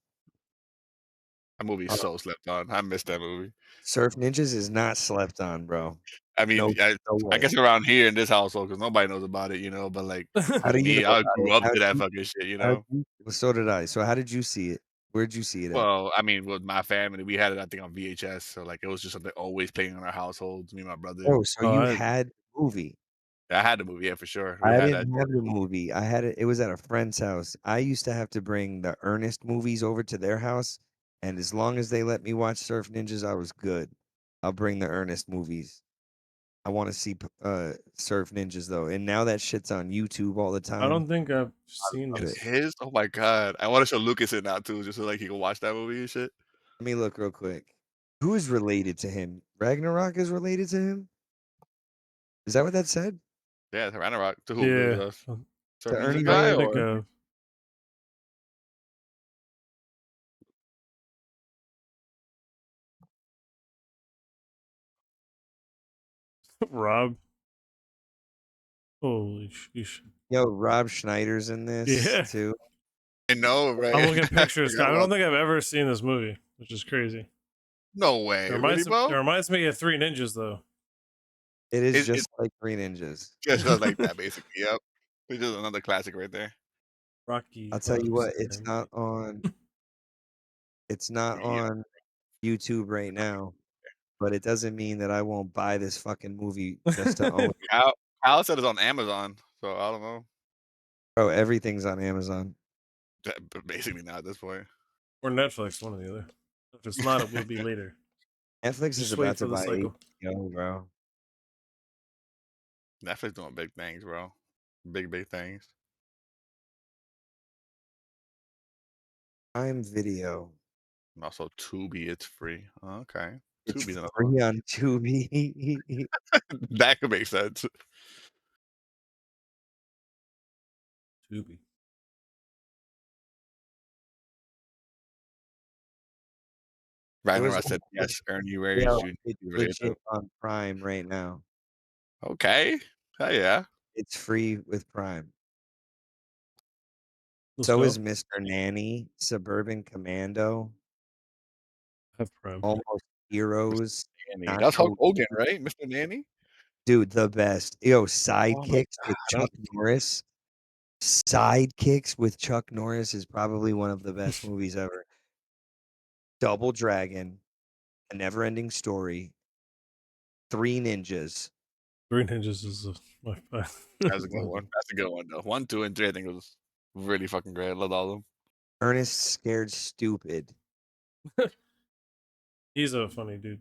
That movie's Uh, so slept on. I missed that movie. Surf Ninjas is not slept on, bro. I mean, No, no I way. guess around here in this household, because nobody knows about it, but like How do you know me, I about grew it? up to that fucking shit, Well, so did I. So how did you see it? Where'd you see it at? Well, I mean, with my family, we had it, I think, on VHS. So like, it was just something always playing in our households. Me and my brother. Oh, so Oh, you I had the movie. I had the movie, yeah, for sure. We I had that. didn't have the movie. I had it. It was at a friend's house. I used to have to bring the Ernest movies over to their house, and as long as they let me watch Surf Ninjas, I was good. I'll bring the Ernest movies. I want to see Surf Ninjas though, and now that shit's on YouTube all the I time. don't think I've I seen love On it. this. his? Oh my god! I want to show Lucas it now too, just so like he can watch that movie and shit. Let me look real quick. Who is related to him? Ragnarok is related to him. Is that what that said? Yeah, Ragnarok. To who? Yeah, The To Surf Ninjas Ernie guy, Reyes? I've heard it or go. Rob. Holy sheesh. Yo, Rob Schneider's in this Yeah, too. I know, I'm right? looking at I pictures. forgot I about. don't think I've ever seen this movie, which is crazy. No It way, really, reminds it bro? reminds me of Three Ninjas though. It is It just like Three Ninjas. just goes like that, basically. Yep. It's just another classic right there. I'll Rocky tell you what, it's 567. not on. It's not Yeah. on YouTube right now, but it doesn't mean that I won't buy this fucking movie just to own it. Kyle said it's on Amazon, so I don't know. Bro, everything's on Amazon. But basically not at this point. Or Netflix, one or the other. If it's not, it will be later. Netflix is Just wait about for to the buy cycle. HBO, bro. Netflix doing big things, bro. Big things. Prime Video. And also Tubi, it's free. Okay. It's Tubi's another one. free on Tubi. That could make sense. Tubi. It was Ragnarok said yes, Ernie Reyes yeah, Jr. it's is related to. legit on Prime right now. Okay. Hell yeah. It's free with Prime. Let's So is go. Mr. Nanny, Suburban Commando, Have Prime. Almost Mr. Heroes, Nanny. Not That's Hulk So Hogan, right? Mr. Nanny? Dude, the best. Yo, Oh my Sidekicks with god. Chuck Norris. Sidekicks with Chuck Norris is probably one of the best movies ever. Double Dragon, A Never Ending Story, Three Ninjas. Three Ninjas is my That's a good one. That's a good one though. 1, 2, and 3, I think it was really fucking great. I loved all of them. Ernest Scared Stupid. He's a funny dude.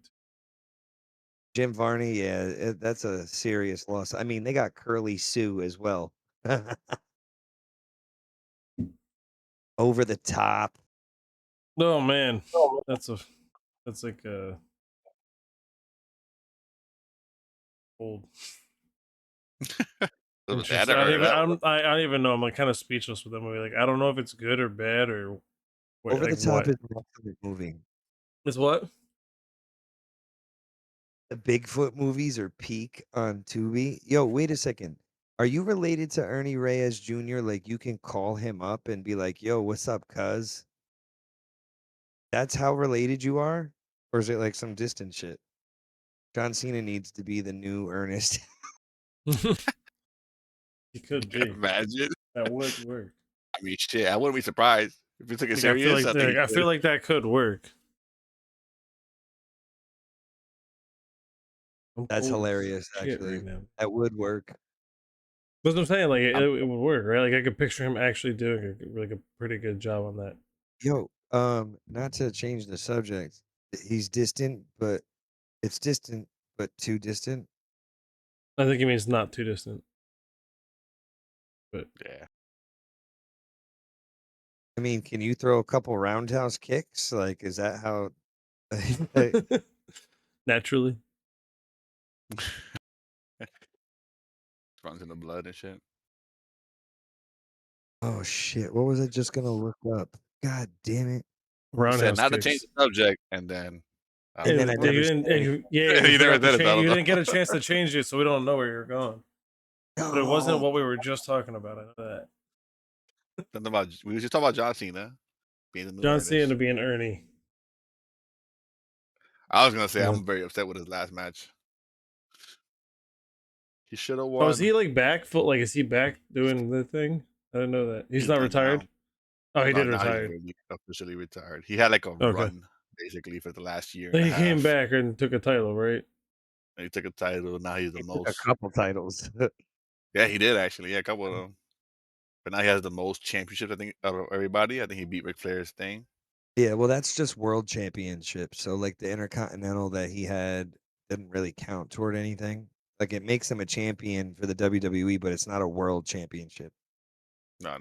Jim Varney, yeah, that's a serious loss. I mean, they got Curly Sue as well. Over the Top. Oh man, that's a that's like old. I Interesting. never I don't heard of even. that. I don't even know. I'm like kind of speechless with that movie. Like I don't know if it's good or bad or what. Over the Like Top what? is an excellent movie. It's what? The Bigfoot movies are peak on Tubi. Yo, wait a second. Are you related to Ernie Reyes Jr.? Like, you can call him up and be like, "Yo, what's up, cuz?" That's how related you are? Or is it like some distant shit? John Cena needs to be the new Ernest. He could be. Imagine. That would work. I mean, shit. I wouldn't be surprised if you took it Like, I feel serious. like I think I feel like that could work. I'm That's cold as hilarious, shit actually. right now. That would work. That's what I'm saying. Like it would work, right? Like I could picture him actually doing like a pretty good job on that. Yo, not to change the subject. He's distant, but it's distant, but too distant. I think he means not too distant. But yeah. I mean, can you throw a couple roundhouse kicks? Like, is that how? naturally. Runs in the blood and shit. Oh shit! What was I just gonna look up? God damn it! You said Roundhouse not to change kicks. the subject, and then And then I You never didn't, said you You never forgot to said it, change. You though. didn't get a chance to change it, so we don't know where you're going. But it wasn't No. what we were just talking about. I know that. Something about we were just talking about John Cena being the new John Ernest. Cena being Ernie. I was gonna say Yeah. I'm very upset with his last match. He should have won. Oh, is he like back? Like, is he back doing the thing? I didn't know that. He's not done retired. now. Oh, he No, did now he's retire. really officially retired. He had like a Okay. run basically for the last year Then and a he came half. back and took a title, right? And he took a title. Now he's the He took a most. couple titles. Yeah, he did actually. Yeah, a couple of them. But now he has the most championships. I think out of everybody. I think he beat Ric Flair's thing. Yeah, well, that's just world championship. So, like the intercontinental that he had didn't really count toward anything. Like it makes him a champion for the WWE, but it's not a world championship. No.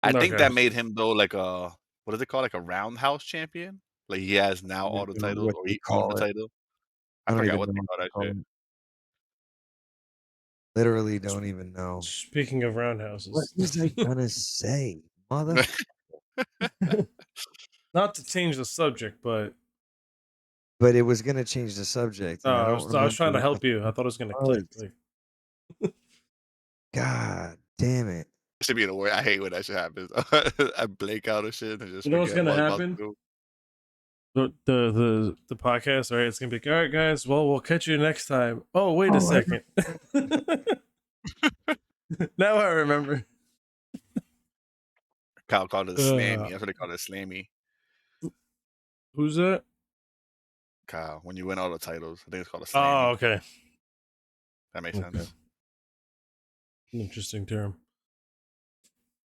I think Okay. that made him though like a what is it called? Like a roundhouse champion. Like he has now I all don't the even know titles, what or they he owns the call it. title. I I don't forgot even what know they what call they that call shit. it. Literally don't even know. Speaking of What roundhouses, was I gonna say, mother? not to change the subject, but But it was gonna change the subject, and I don't I was remember trying to what help the you. I fuck thought it was it gonna click. was. Like, God damn it! Should be the way. I hate when that shit happens. I blank out of shit and just you know what's forget gonna what I was about happen? to do. The podcast, all right? It's gonna be like, all right, guys. Well, we'll catch you next time. Oh, wait a Oh, second. Now I remember. Kyle called it a slammy. That's what they call it, a slammy. Who's that? Kyle, when you win all the titles, I think it's called a Oh, slammy. okay. That makes sense. Interesting term.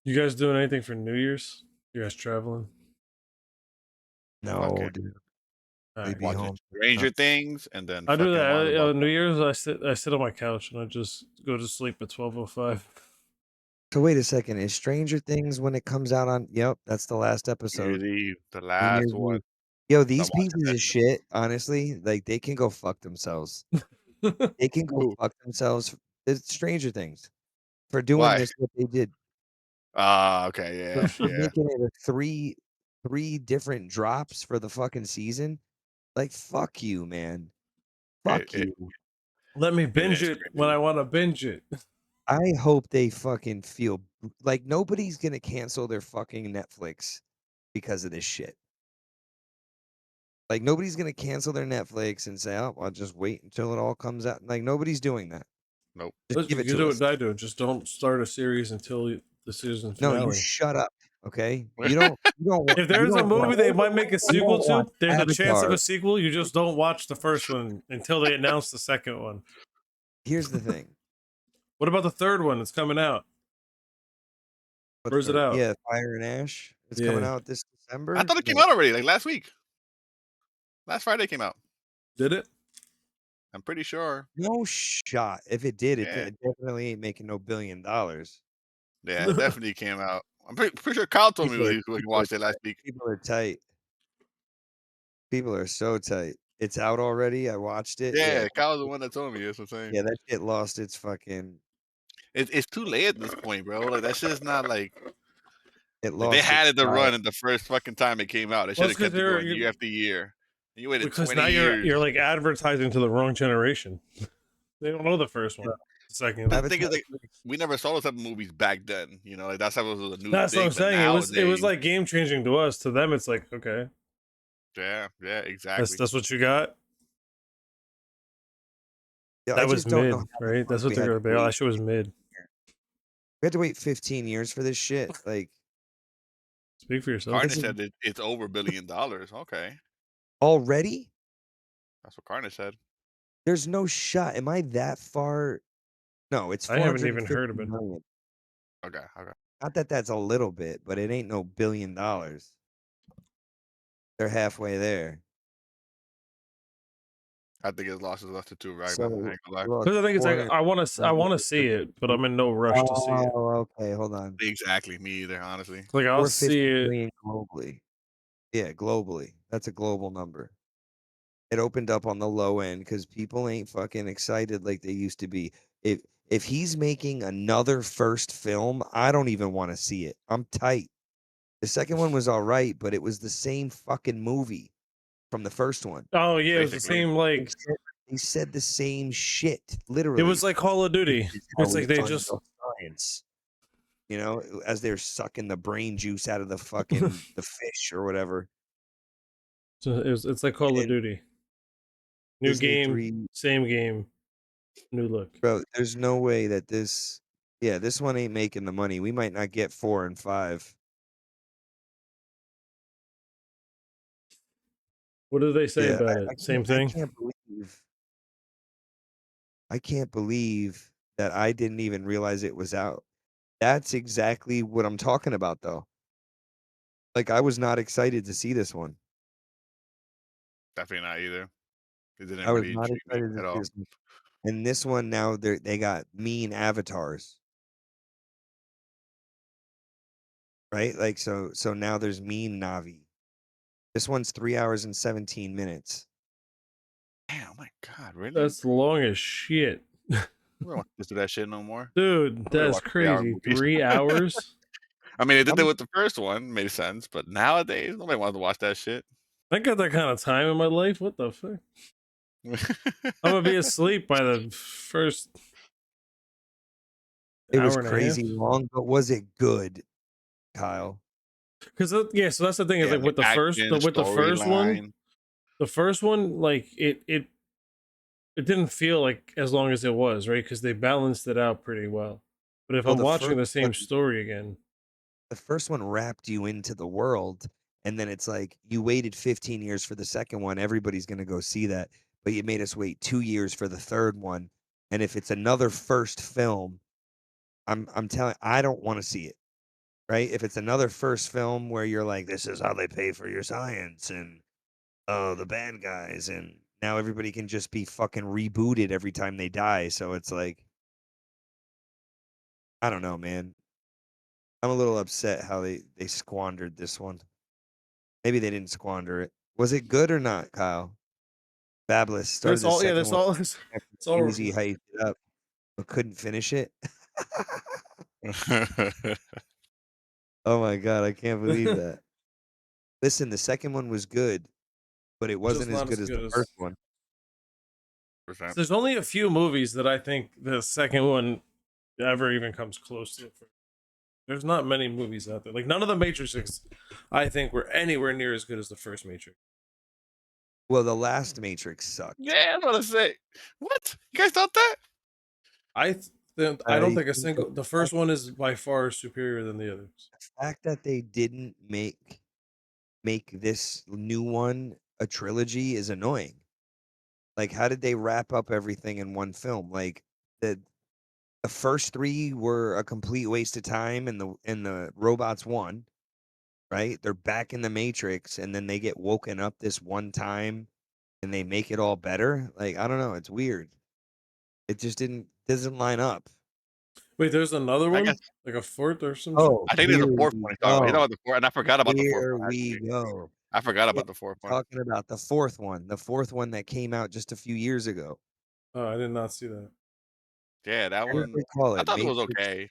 You guys doing anything for New Year's? You guys traveling? no, Okay. dude. All We'd right. be Watching home. Stranger Things and then I do fucking that. Wild Wild New West. Year's, I sit on my couch and I just go to sleep at 12:05. So wait a second. Is Stranger Things when it comes out on? Yep, that's the last New episode. Year's Eve, the New last Year's one. Eve. Yo, I'm these watching pieces that of shit, honestly, like they can go fuck themselves. They can go Who? fuck themselves. It's Stranger Things for doing Why? this. What they did Okay, for yeah. making it a three different drops for the fucking season. Like fuck you, man. It, Fuck it, you. Let me it binge is it when crazy. I want to binge it. I hope they fucking feel like nobody's gonna cancel their fucking Netflix because of this shit. Like nobody's gonna cancel their Netflix and say, "Oh, I'll just wait until it all comes out." Like nobody's doing that. Nope. Just give You it can to do us. what I do. Just don't start a series until the season No, you finale. shut up. Okay, you don't If there's a movie watch they might make a you sequel don't watch to, there's a chance of Avatar. a sequel. You just don't watch the first one until they announce the second one. Here's the thing. What about the third one that's coming out? What Where's it third? out? Yeah, Fire and Ash. It's coming Yeah. out this I December. thought it came No, out already, like last week. Last Friday came out. Did it? I'm pretty sure. no shot. If it did, Yeah. it definitely ain't making no $1 billion. Yeah, it definitely came out. I'm pretty sure Kyle told me People are, he people are watched it last week. people are tight. People are so tight. It's out already. I watched it. Yeah, Yeah, Kyle's the one that told me. That's what I'm saying. yeah, that shit lost its fucking. It's too late at this point, bro. Like that shit's not like It they lost had its it to style. run in the first fucking time it came out. They Well, should it's have because kept it going year after year. And you waited because 20 now years. you're like advertising to the wrong generation. They don't know the first one, the second. But the thing is, Avatar. like, we never saw those type of movies back then. You know, like that's how it was a new That's what thing. I'm But saying. It was nowadays, like game changing to us. To them, it's like okay. Yeah, exactly. That's what you got. Yeah, I That was just don't know mid, how the right? fuck That's what we they're had to gonna be. Oh, wait that shit was mid. we had to wait 15 years for this shit. Like Speak for yourself. Carnage this is said it's over $1 billion. Okay, already? that's what Carnage said. There's no shot. Am I that far? No, it's I haven't even 450 heard of it. million. Okay, okay. Not that that's a little bit, but it ain't no $1 billion. They're halfway there. I think his loss is less than 2 right now. I So ain't gonna lie. look, Because I think it's like 400. I want to see it, but I'm in no rush to see it. Oh, okay. Hold on. Exactly, me either. Honestly, Like I'll 450 see it. million globally. Yeah, globally. That's a global number. It opened up on the low end because people ain't fucking excited like they used to be. If if he's making another first film, I don't even want to see it. I'm tight. The second one was all right, but it was the same fucking movie from the first one. Oh yeah, it was the basically. same. They Like said, they said the same shit, it was literally. like Call of This Duty. is how It's we like they fund just the science. You know, as they're sucking the brain juice out of the fucking the fish or whatever. it's like Call of And Duty. New Disney game, 3, same game, new look. bro, there's no way that this one ain't making the money. We might not get 4 and 5. What do they say Yeah, about it? Same I thing. can't believe that I didn't even realize it was out. That's exactly what I'm talking about though. Like I was not excited to see this one. Definitely not either. It didn't I was really not intrigue me excited to at see all. this one. And this one now they got mean avatars. Right? Like so now there's mean Navi. This one's 3 hours and 17 minutes. Damn, oh my God, really? That's long as shit, We don't want to do that shit no more. dude. I'm gonna That's watch 3-hour crazy. movies. 3 hours. I mean, they did that I'm with the first one, made sense, but nowadays nobody wants to watch that shit. I got that kind of time in my life. What the fuck? I'm gonna be asleep by the first It was hour and a crazy half. long, but was it good, Kyle? Because yeah, so that's the thing is Yeah, like like action, with storyline. the first one, like it didn't feel like as long as it was, right? Because they balanced it out pretty well. But if Well, I'm watching the same story again, the first one wrapped you into the world, and then it's like you waited 15 years for the second one. Everybody's gonna go see that, but you made us wait 2 years for the third one. And if it's another first film, I'm telling, I don't want to see it. Right? If it's another first film where you're like, this is how they pay for your science, and oh, the bad guys, and now everybody can just be fucking rebooted every time they die. So it's like, I don't know, man. I'm a little upset how they squandered this one. Maybe they didn't squander it. Was it good or not, Kyle? Fabulous started that's the all. Yeah, second that's one all. after It's all. Easy hyped it up, but couldn't finish it. Oh my god, I can't believe that. Listen, the second one was good, but it Just wasn't as not good as as the good as. first one. There's only a few movies that I think the second one ever even comes close to it. There's not many movies out there. Like none of the Matrixes, I think, were anywhere near as good as the first Matrix. Well, the last Matrix sucked. Yeah, I was gonna say. What? You guys thought that? I don't I think a think that single. The first one is by far superior than the others. the fact that they didn't make this new one a trilogy is annoying. Like, how did they wrap up everything in one film? Like the first three were a complete waste of time, and the robots won. Right? They're back in the Matrix, and then they get woken up this one time, and they make it all better. Like, I don't know. It's weird. It just doesn't line up. Wait, there's another I guess one, like a fourth or some shit. Oh, I think there's a here fourth we one he's talking about. You know go. about the fourth, and I forgot about the fourth Here one. we Actually, go. I forgot Yeah, about the fourth one. talking about the fourth one that came out just a few years ago. Oh, I did not see that. Yeah, that What did one. they call I it? thought it was okay.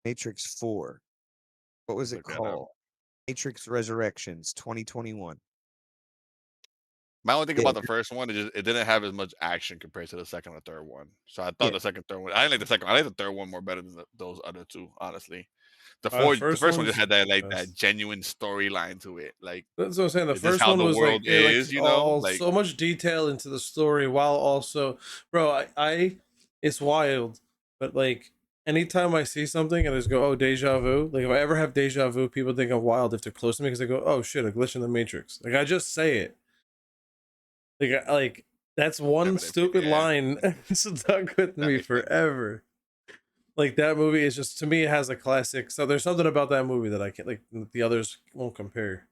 Matrix 4. What was it Look that up. called? Matrix Resurrections 2021. My only thing Yeah, about the first one is it didn't have as much action compared to the second or third one. So I thought yeah. the second, third one. I didn't like the second one. I like the third one more better than those other two, honestly. The First first one just one's had that like that best. genuine storyline to it. Like, That's what I'm saying. The is this first how one the was like world it, like is? You know, all like so much detail into the story, while also, bro, I it's wild, but like anytime I see something and I just go, oh, deja vu. Like if I ever have deja vu, people think I'm wild if they're close to me because they go, oh shit, a glitch in the matrix. Like I just say it. Like that's one stupid yeah. line stuck with That me makes sense. forever. Like that movie is just, to me, it has a classic. So there's something about that movie that I can't, like, the others won't compare.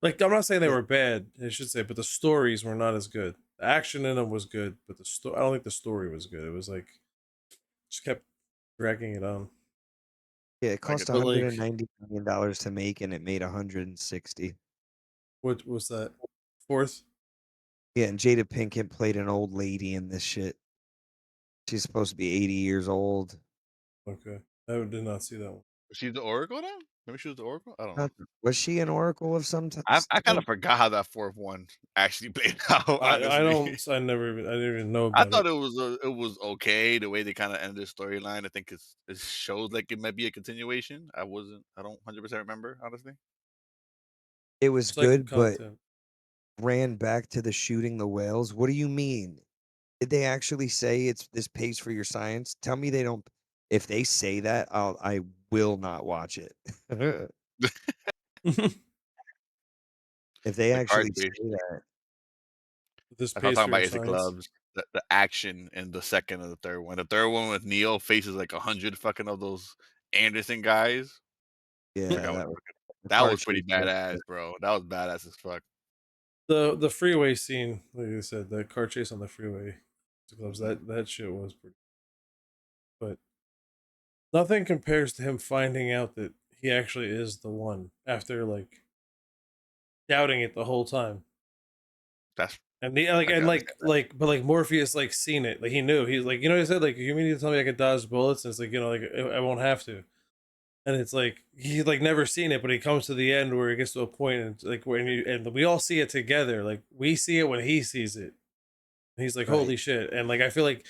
Like I'm not saying they Yeah, were bad, I should say, but the stories were not as good. The action in them was good, but the story, I don't think the story was good. It was like just kept dragging it on. yeah, it I cost get But that. like, $190 million to make, and it made 160. what was that? Fourth? Yeah, and Jada Pinkett played an old lady in this shit. She's supposed to be 80 years old. Okay, I did not see that one. Was she the Oracle then? Maybe she was the Oracle. I don't know. Not, was she an oracle of some I kind type? of forgot how that fourth one actually played out. I Honestly, don't. I didn't even know I about it. thought it was okay the way they kind of ended the storyline. I think it shows like it might be a continuation. I don't 100% remember honestly. It was Recycled good, but content. ran back to the shooting the whales. What do you mean? Did they actually say it's this pays for your science? Tell me they don't. If they say that, I will not watch it. If they The car actually say chase. that, This That's what I'm pays talking for your about. Is the science. gloves, the action in the second and the third one. The third one with Neo faces like 100 fucking of those Anderson guys. yeah, Forgot what the that car was pretty chase was badass, good. bro. That was badass as fuck. The freeway scene, like I said, the car chase on the freeway, the gloves. Mhm. That shit was pretty. But nothing compares to him finding out that he actually is the one after like doubting it the whole time. That's And the like I and can understand that. but like Morpheus like seen it. Like he knew. He's like, he said like, you mean to tell me I could dodge bullets? And it's like, like I won't have to. And it's like he's like never seen it, but he comes to the end where he gets to a point, and it's like when you, and we all see it together. Like we see it when he sees it. And he's like, Right. holy shit. And like I feel like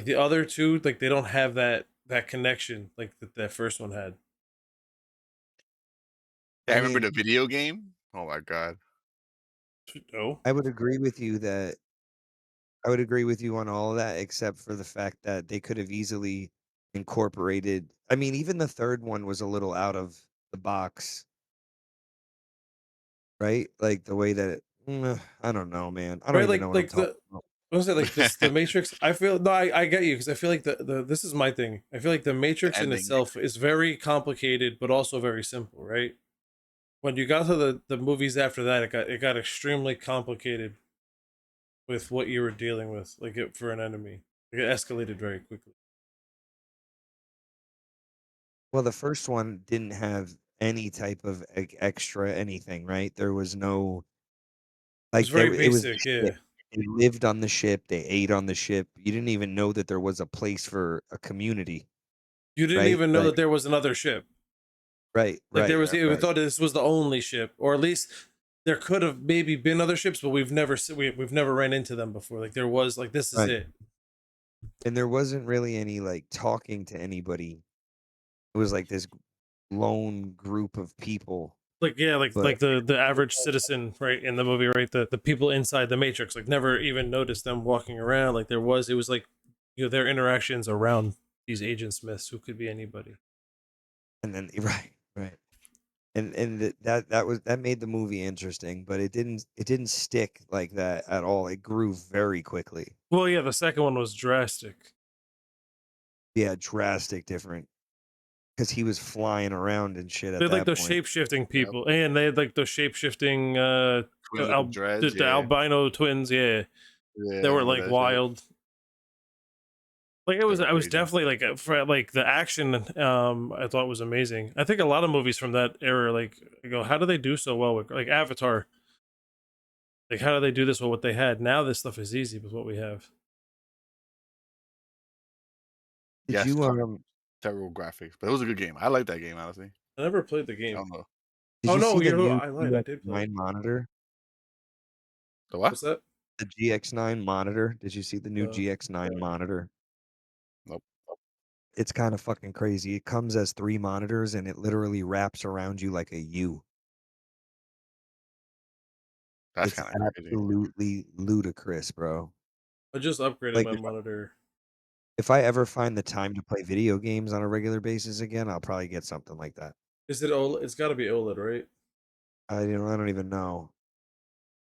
the other two, like they don't have that connection like that first one had. Yeah, I I remember mean, the video game. Oh my god. No. I would agree with you that I would agree with you on all of that, except for the fact that they could have easily incorporated. I mean, even the third one was a little out of the box, right? Like the way that I don't know, man. I don't Right, even know what I'm like talking the about. I was say like this the Matrix. I feel no, I get you because I feel like the this is my thing. I feel like the The Matrix in ending. itself is very complicated, but also very simple, right? When you got to the movies after that, it got extremely complicated with what you were dealing with, like for an enemy. It escalated very quickly. Well, the first one didn't have any type of extra anything, right? There was no It was like very it was the basic, yeah. ship. They lived on the ship. They ate on the ship. You didn't even know that there was a place for a community, You didn't right? even know Like that there was another ship. right, Like there right, was, we right. thought this was the only ship, or at least there could have maybe been other ships, but we've never ran into them before. Like there was, like this is Right. it. And there wasn't really any like talking to anybody. It was like this lone group of people. Like yeah, But like the average citizen, right, in the movie, right, the people inside the Matrix, like never even noticed them walking around. Like it was like, their interactions around these Agent Smiths, who could be anybody. and then right, right. And that was that made the movie interesting, but it didn't stick like that at all. It grew very quickly. Well, yeah, the second one was drastic. Yeah, drastic different because he was flying around and shit They at had like that those point. shape shifting Yep. people, and they had like those shape shifting Twins with the dreads. the Yeah. albino twins. Yeah, Yeah. they I were remember like that shit. wild. Like They were I was crazy. definitely like for like the action. I thought was amazing. I think a lot of movies from that era, like I go, how do they do so well with like Avatar? Like how do they do this with what they had? Now this stuff is easy with what we have. Did Yes. you Terrible graphics, but it was a good game. I like that game honestly. I never played the I game. don't know did Oh you no, see the new I lied. I did play it. GX9 monitor? the what. What's that? The GX9 monitor. Did you see the new Uh, GX9 monitor? Nope. it's kind of fucking crazy. It comes as 3 monitors and it literally wraps around you like a U. That's It's kind of crazy. absolutely ludicrous, bro. I just upgraded Like my monitor. if I ever find the time to play video games on a regular basis again, I'll probably get something like that. Is it OLED? It's got to be OLED, right? I don't even know.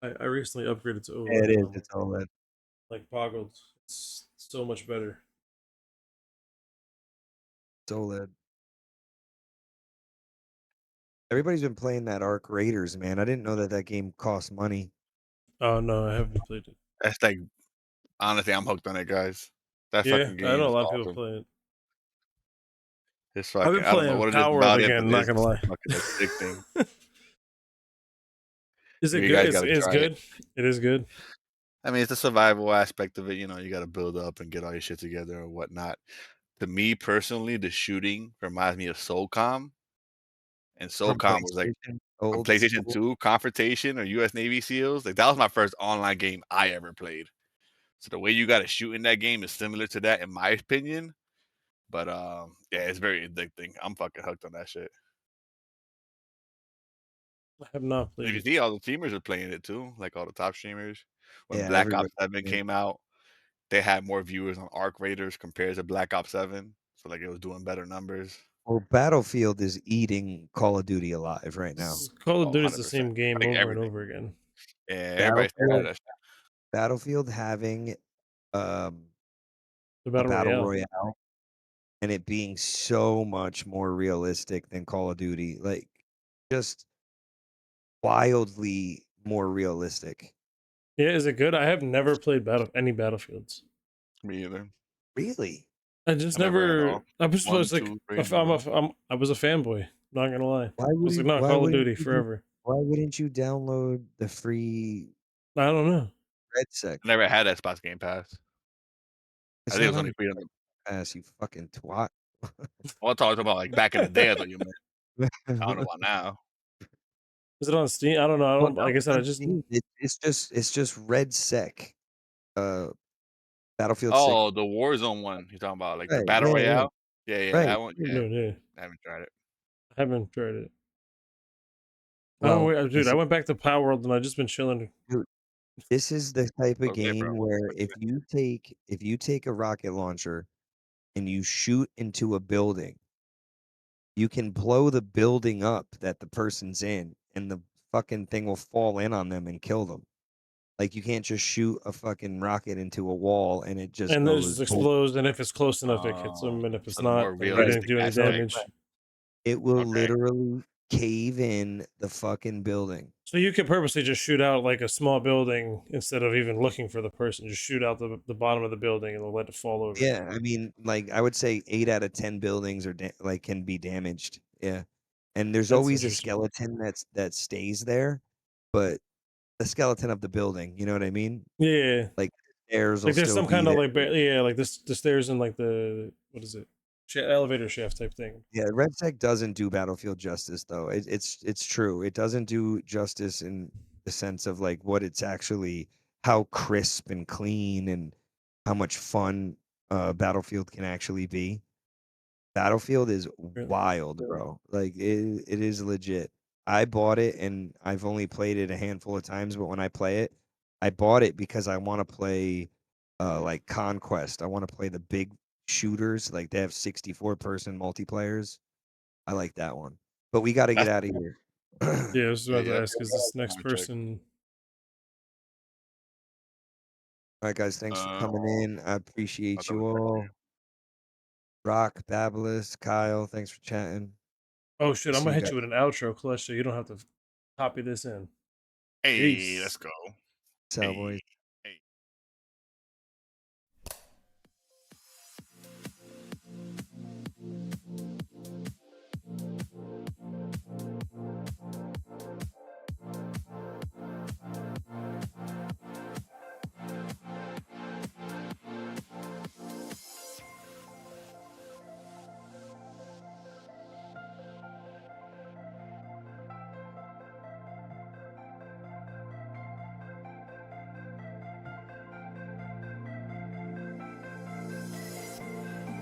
I recently upgraded to Yeah, OLED it and is. I'm It's OLED. like boggled. It's so much better. It's OLED. Everybody's been playing that Arc Raiders, man. I didn't know that that game cost money. Oh no, I haven't played it. That's like honestly, I'm hooked on it, guys. That Yeah, fucking I game know a is lot of people awesome. play it. It's I've fucking been I don't know playing what it is Power World about it, but again. Not gonna it's lie. fucking addicting. Is it You good? guys It's, gotta it's try it. good. It is good. I mean, it's the survival aspect of it. You know, you got to build up and get all your shit together or whatnot. To me personally, the shooting reminds me of SOCOM, and From SOCOM was like PlayStation, from old PlayStation school. 2, Confrontation or US Navy SEALs. Like that was my first online game I ever played. So the way you got to shoot in that game is similar to that, in my opinion. But yeah, it's very addicting. I'm fucking hooked on that shit. I have not And if played you it. see, all the streamers are playing it too, like all the top streamers. When Yeah, Black Ops everybody. 7 came out, they had more viewers on Arc Raiders compared to Black Ops 7. So like it was doing better numbers. Well, Battlefield is eating Call of Duty alive right now. Call of Oh, Duty is the 100%. same game Like over and everything. over again. Yeah, everybody's tired of Battlefield that shit. Battlefield having um, The a Battle battle Royale. royale and it being so much more realistic than Call of Duty, like just wildly more realistic. Yeah, is it good? I have never played any Battlefields. Me either. Really? I just I never had never. all I was 1, supposed like 2, 3, I was a fanboy. Not gonna lie. I was like, no, Why Call of wouldn't Duty you forever. why wouldn't you download the free I don't know. Red Sec? I never had Xbox Game Pass. I It's think it not was on only your free on the ass, you fucking twat. well, I'm talking about like back in the day, I thought you meant. I don't know about now. Is it on Steam? I don't know. I Well, don't. no, Like I it's said, I on just. Steam. It's just Red Sec. Uh, Battlefield 6. Oh, the Warzone one you're talking about, like the Right, battle yeah, yeah, royale? Yeah, yeah, right. that one. What are you Yeah, doing here? I haven't tried it. I haven't tried it. Well, Dude. I went back to Power World and I just been chilling. dude, this is the type of Okay, bro. game where if you take a rocket launcher and you shoot into a building, you can blow the building up that the person's in, and the fucking thing will fall in on them and kill them. Like you can't just shoot a fucking rocket into a wall and it just And then it goes just boom. explodes. And if it's close enough, it hits them. And if it's So the more not, then they Right, didn't realistic do any right, aspect. damage. right. It will Okay. literally cave in the fucking building. So you could purposely just shoot out like a small building instead of even looking for the person. Just shoot out the bottom of the building and let it fall over. Yeah, I mean, like I would say 8 out of 10 buildings are like can be damaged. Yeah. And there's That's always a interesting. skeleton that stays there, but the skeleton of the building, you know what I mean? Yeah. Like stairs will Like there's still some be kind of there. like yeah, like this the stairs in like the what is it? Elevator shaft type thing. Yeah, Red Sec doesn't do Battlefield justice though. It's true. It doesn't do justice in the sense of like what it's actually how crisp and clean and how much fun Battlefield can actually be. Battlefield is Really? wild, bro. Like it is legit. I bought it and I've only played it a handful of times, but when I play it, I bought it because I want to play like Conquest. I want to play the big shooters, like they have 64-person multiplayers. I like that one. But we got to get That's out of here. Yeah, I was yeah, about to yeah. ask, is this next Let me check. person All right, guys, thanks for Uh, coming in. I I'll appreciate double you check for all. you. Rock, Babalist, Kyle, thanks for chatting. Oh shit, I'm See gonna you hit guys. you with an outro clutch so you don't have to copy this in. Hey, Peace. let's go. Peace out, boys. Hey.